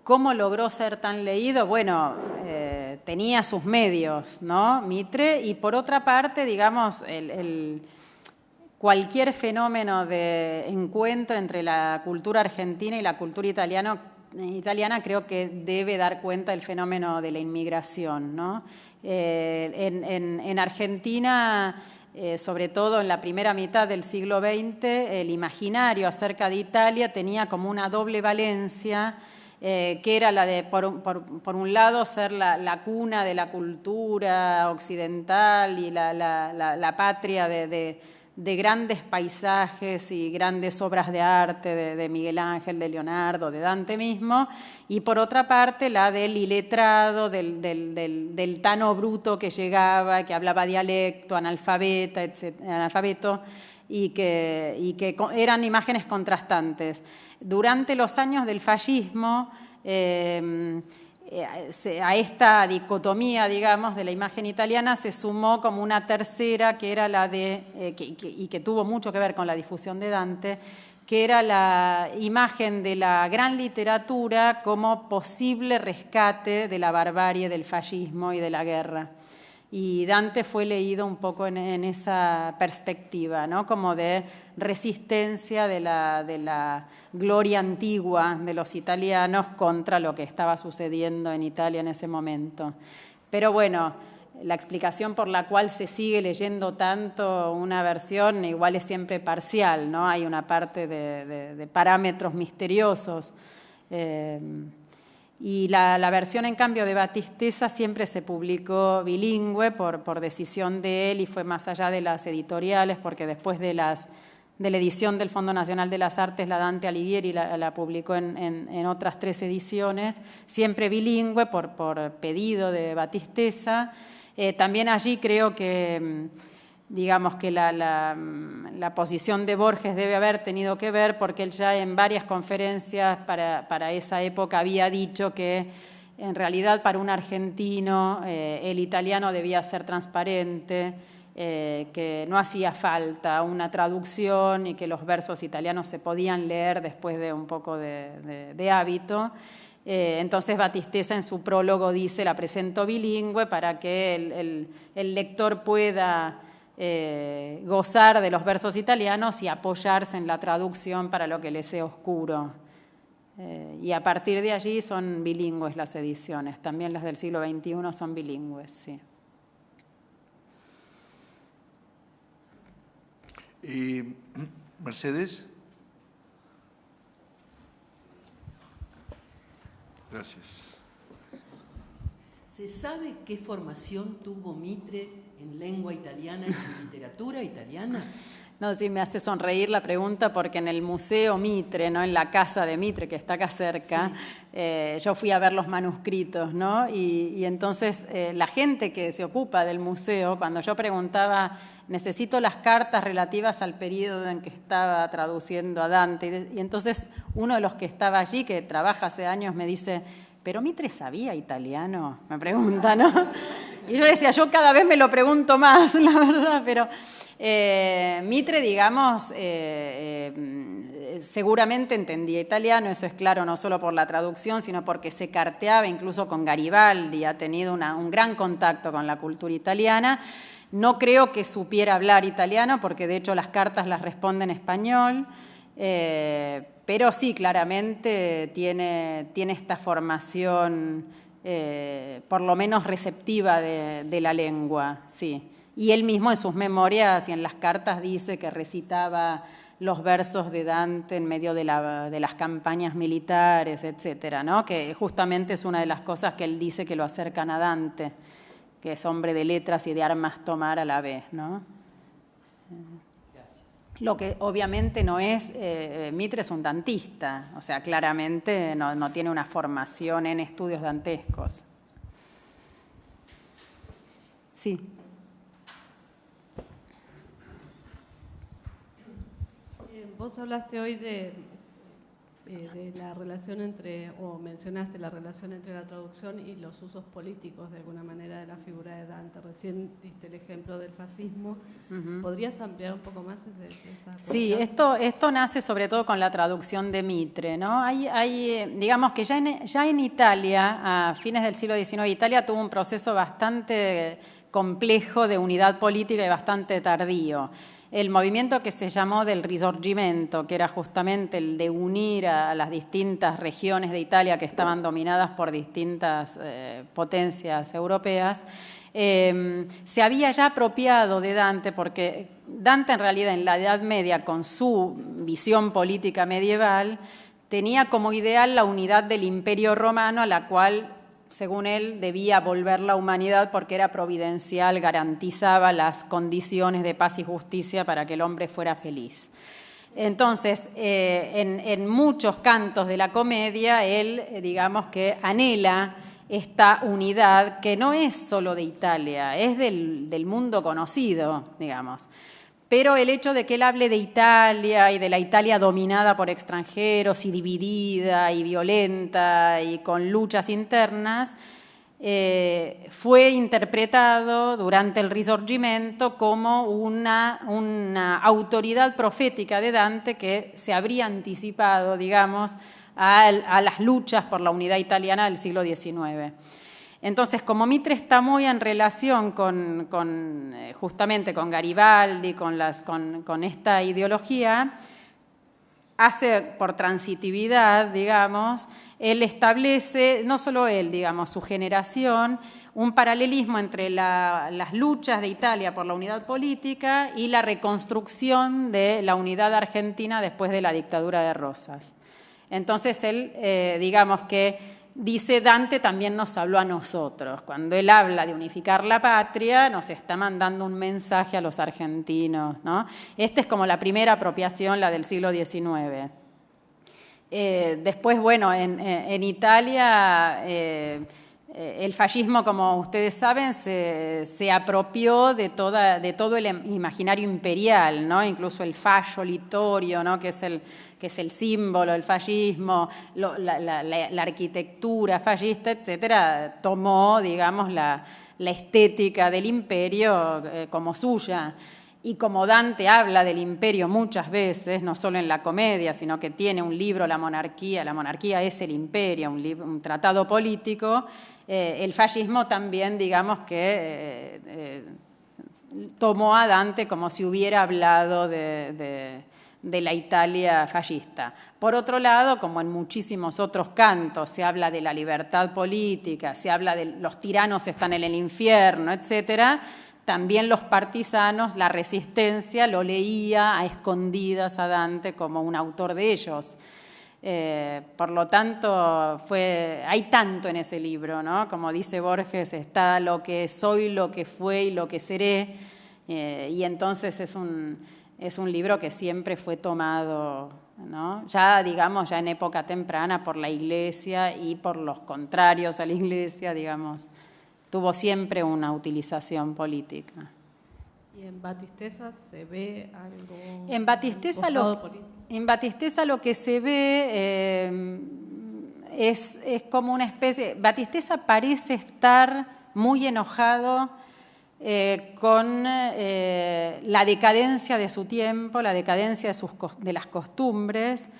[SPEAKER 2] ¿Cómo logró ser tan leído? Bueno, tenía sus medios, ¿no? Mitre, y por otra parte, digamos, cualquier fenómeno de encuentro entre la cultura argentina y la cultura italiana creo que debe dar cuenta del fenómeno de la inmigración, ¿no? En Argentina, sobre todo en la primera mitad del siglo XX, el imaginario acerca de Italia tenía como una doble valencia, que era la de, por un lado, ser la cuna de la cultura occidental y la patria de grandes paisajes y grandes obras de arte de Miguel Ángel, de Leonardo, de Dante mismo, y por otra parte la del iletrado, del tano bruto que llegaba, que hablaba dialecto, analfabeto, y que eran imágenes contrastantes. Durante los años del fascismo, a esta dicotomía, digamos, de la imagen italiana se sumó como una tercera, que era la de, y que tuvo mucho que ver con la difusión de Dante, que era la imagen de la gran literatura como posible rescate de la barbarie, del fascismo y de la guerra. Y Dante fue leído un poco en esa perspectiva, ¿no? Como de resistencia de la gloria antigua de los italianos contra lo que estaba sucediendo en Italia en ese momento. Pero bueno, la explicación por la cual se sigue leyendo tanto una versión igual es siempre parcial, ¿no? Hay una parte de parámetros misteriosos. Y la versión, en cambio, de Battistessa siempre se publicó bilingüe por decisión de él y fue más allá de las editoriales, porque después de la edición del Fondo Nacional de las Artes, la Dante Alighieri la publicó en otras 3 ediciones, siempre bilingüe por pedido de Battistessa. También allí creo que, digamos que la posición de Borges debe haber tenido que ver porque él ya en varias conferencias para esa época había dicho que en realidad para un argentino el italiano debía ser transparente, que no hacía falta una traducción y que los versos italianos se podían leer después de un poco de hábito. Entonces Battistessa en su prólogo dice: la presento bilingüe para que el lector pueda gozar de los versos italianos y apoyarse en la traducción para lo que le sea oscuro. Y a partir de allí son bilingües las ediciones, también las del siglo XXI son bilingües, sí.
[SPEAKER 1] Mercedes. Gracias.
[SPEAKER 3] ¿Se sabe qué formación tuvo Mitre en lengua italiana y en literatura italiana?
[SPEAKER 2] No, sí, me hace sonreír la pregunta porque en el Museo Mitre, ¿no? En la casa de Mitre, que está acá cerca, sí. Yo fui a ver los manuscritos, ¿no? Y entonces la gente que se ocupa del museo, cuando yo preguntaba, necesito las cartas relativas al periodo en que estaba traduciendo a Dante, y entonces uno de los que estaba allí, que trabaja hace años, me dice: ¿pero Mitre sabía italiano? Me pregunta, ¿no? Y yo le decía, yo cada vez me lo pregunto más, la verdad, pero Mitre, digamos, seguramente entendía italiano, eso es claro, no solo por la traducción, sino porque se carteaba incluso con Garibaldi, ha tenido un gran contacto con la cultura italiana. No creo que supiera hablar italiano, porque de hecho las cartas las responde en español, pero sí, claramente tiene esta formación, por lo menos receptiva de la lengua, sí. Y él mismo en sus memorias y en las cartas dice que recitaba los versos de Dante en medio de las campañas militares, etcétera, ¿no? Que justamente es una de las cosas que él dice que lo acercan a Dante, que es hombre de letras y de armas tomar a la vez, ¿no? Lo que obviamente no es, Mitre es un dantista, o sea, claramente no tiene una formación en estudios dantescos. Sí.
[SPEAKER 5] Vos hablaste hoy de la relación o mencionaste la relación entre la traducción y los usos políticos, de alguna manera, de la figura de Dante. Recién diste el ejemplo del fascismo. ¿Podrías ampliar un poco más esa
[SPEAKER 2] Sí, esto nace sobre todo con la traducción de Mitre, ¿no? Digamos que ya en Italia, a fines del siglo XIX, Italia tuvo un proceso bastante complejo de unidad política y bastante tardío. El movimiento que se llamó del Risorgimento, que era justamente el de unir a las distintas regiones de Italia que estaban dominadas por distintas potencias europeas, se había ya apropiado de Dante, porque Dante en realidad en la Edad Media, con su visión política medieval, tenía como ideal la unidad del Imperio Romano, a la cual, según él, debía volver la humanidad porque era providencial, garantizaba las condiciones de paz y justicia para que el hombre fuera feliz. Entonces, en muchos cantos de la comedia, él, digamos que anhela esta unidad que no es solo de Italia, es del mundo conocido, digamos. Pero el hecho de que él hable de Italia y de la Italia dominada por extranjeros y dividida y violenta y con luchas internas, fue interpretado durante el Risorgimento como una autoridad profética de Dante que se habría anticipado, digamos, a las luchas por la unidad italiana del siglo XIX. Entonces, como Mitre está muy en relación justamente con Garibaldi, con esta ideología, hace por transitividad, digamos, él establece, no solo él, digamos, su generación, un paralelismo entre las luchas de Italia por la unidad política y la reconstrucción de la unidad argentina después de la dictadura de Rosas. Entonces él, digamos que dice, Dante también nos habló a nosotros. Cuando él habla de unificar la patria, nos está mandando un mensaje a los argentinos, ¿no? Esta es como la primera apropiación, la del siglo XIX. Después, bueno, en Italia el fascismo, como ustedes saben, se apropió de todo el imaginario imperial, ¿no? Incluso el fascio littorio, ¿no? que es el símbolo del fascismo, la arquitectura fascista, etcétera, tomó, digamos, la estética del imperio como suya. Y como Dante habla del imperio muchas veces, no solo en la comedia, sino que tiene un libro, La monarquía es el imperio, un tratado político, el fascismo también, digamos que tomó a Dante como si hubiera hablado de la Italia fascista. Por otro lado, como en muchísimos otros cantos, se habla de la libertad política, se habla de los tiranos están en el infierno, etcétera. También los partisanos, la resistencia, lo leía a escondidas a Dante como un autor de ellos. Por lo tanto, hay tanto en ese libro, ¿no? Como dice Borges, está lo que soy, lo que fue y lo que seré. Y entonces es un libro que siempre fue tomado, ¿no? Ya, digamos, ya en época temprana por la Iglesia y por los contrarios a la Iglesia, digamos. Tuvo siempre una utilización política.
[SPEAKER 5] ¿Y en Batisteza se ve algo?
[SPEAKER 2] En Batisteza lo que se ve es como una especie... Batisteza parece estar muy enojado con la decadencia de su tiempo, la decadencia de las costumbres,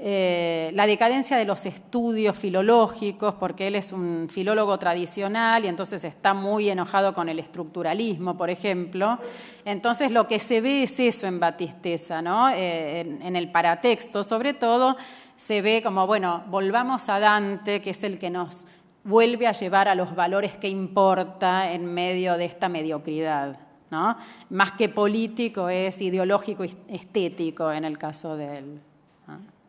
[SPEAKER 2] la decadencia de los estudios filológicos, porque él es un filólogo tradicional y entonces está muy enojado con el estructuralismo, por ejemplo. Entonces lo que se ve es eso en Batisteza, ¿no? En el paratexto, sobre todo, se ve como, bueno, volvamos a Dante, que es el que nos vuelve a llevar a los valores que importa en medio de esta mediocridad, ¿no? Más que político, es ideológico y estético en el caso de él, ¿no?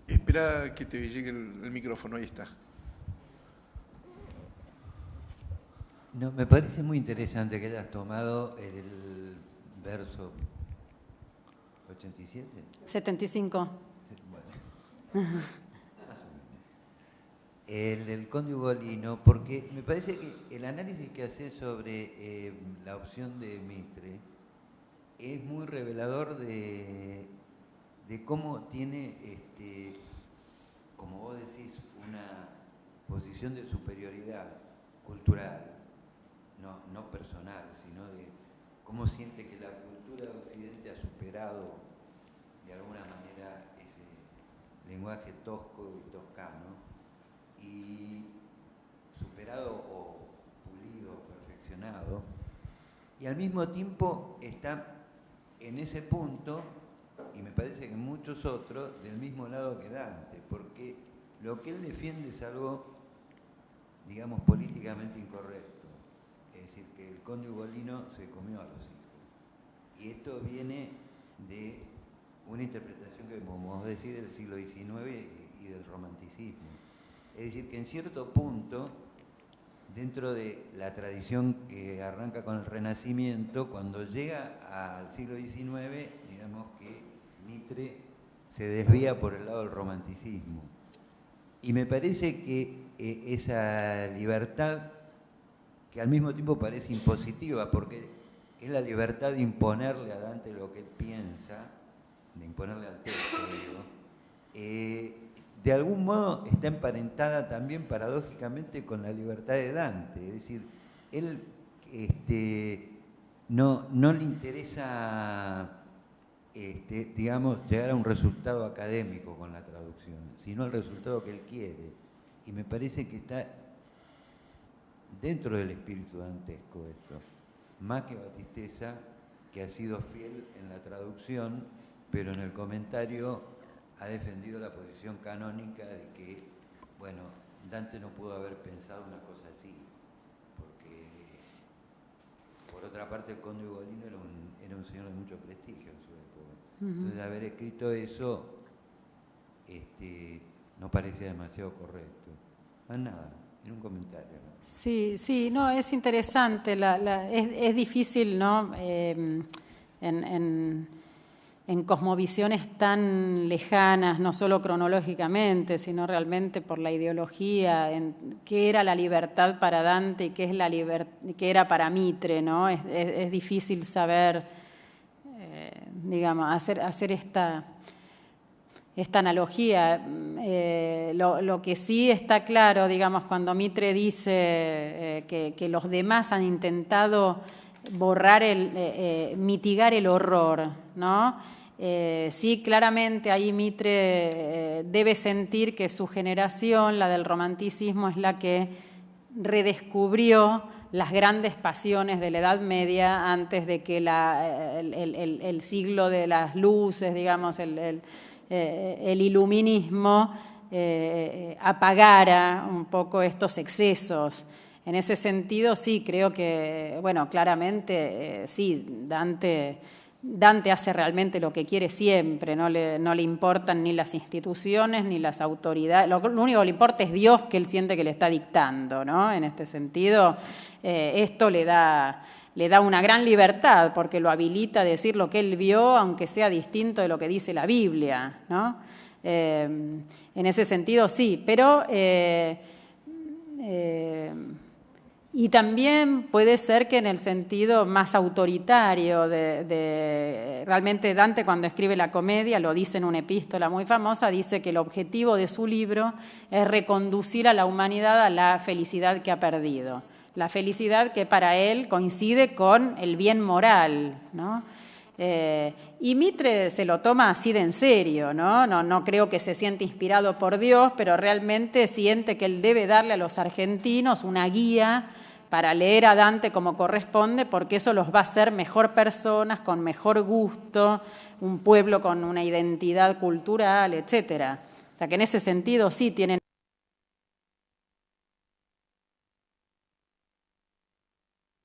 [SPEAKER 1] Espera que te llegue el micrófono, ahí está.
[SPEAKER 6] No, me parece muy interesante que hayas tomado el verso 87.
[SPEAKER 2] 75.
[SPEAKER 6] Bueno, más o menos. El del Conde Ugolino, porque me parece que el análisis que hace sobre la opción de Mitre es muy revelador de cómo tiene, como vos decís, una posición de superioridad cultural, no personal, sino de cómo siente que la cultura de Occidente ha superado de alguna manera ese lenguaje tosco y toscano, y superado o pulido, perfeccionado, y al mismo tiempo está en ese punto, y me parece que muchos otros, del mismo lado que Dante, porque lo que él defiende es algo, digamos, políticamente incorrecto. Es decir, que el conde Ugolino se comió a los hijos. Y esto viene de una interpretación que, como vos decís, del siglo XIX y del romanticismo. Es decir, que en cierto punto, dentro de la tradición que arranca con el Renacimiento, cuando llega al siglo XIX, digamos que Mitre se desvía por el lado del romanticismo. Y me parece que esa libertad, que al mismo tiempo parece impositiva, porque es la libertad de imponerle a Dante lo que él piensa, de imponerle al texto, digo, de algún modo está emparentada también paradójicamente con la libertad de Dante. Es decir, él no le interesa, digamos, llegar a un resultado académico con la traducción, sino el resultado que él quiere. Y me parece que está dentro del espíritu dantesco esto. Más que Battistessa, que ha sido fiel en la traducción, pero en el comentario ha defendido la posición canónica de que, bueno, Dante no pudo haber pensado una cosa así, porque, por otra parte, el conde Ugolino era un señor de mucho prestigio en su época. Entonces, haber escrito eso no parecía demasiado correcto. Más nada, en un comentario.
[SPEAKER 2] Sí, sí, no, es interesante, es difícil, ¿no? En cosmovisiones tan lejanas, no solo cronológicamente, sino realmente por la ideología, en qué era la libertad para Dante y qué es qué era para Mitre, ¿no? Es difícil saber, digamos, hacer esta analogía. Lo que sí está claro, digamos, cuando Mitre dice que los demás han intentado borrar mitigar el horror, ¿no? Sí, claramente ahí Mitre debe sentir que su generación, la del romanticismo, es la que redescubrió las grandes pasiones de la Edad Media antes de que el siglo de las luces, digamos, el iluminismo apagara un poco estos excesos. En ese sentido, sí, creo que, bueno, claramente, sí, Dante hace realmente lo que quiere siempre, no le importan ni las instituciones ni las autoridades, lo único que le importa es Dios, que él siente que le está dictando, ¿no? En este sentido, esto le da una gran libertad, porque lo habilita a decir lo que él vio, aunque sea distinto de lo que dice la Biblia, ¿no? En ese sentido, sí, pero y también puede ser que en el sentido más autoritario realmente Dante, cuando escribe la Comedia, lo dice en una epístola muy famosa, dice que el objetivo de su libro es reconducir a la humanidad a la felicidad que ha perdido, la felicidad que para él coincide con el bien moral, ¿no? Y Mitre se lo toma así de en serio, ¿no? No creo que se siente inspirado por Dios, pero realmente siente que él debe darle a los argentinos una guía para leer a Dante como corresponde, porque eso los va a hacer mejor personas, con mejor gusto, un pueblo con una identidad cultural, etcétera. O sea que en ese sentido sí tienen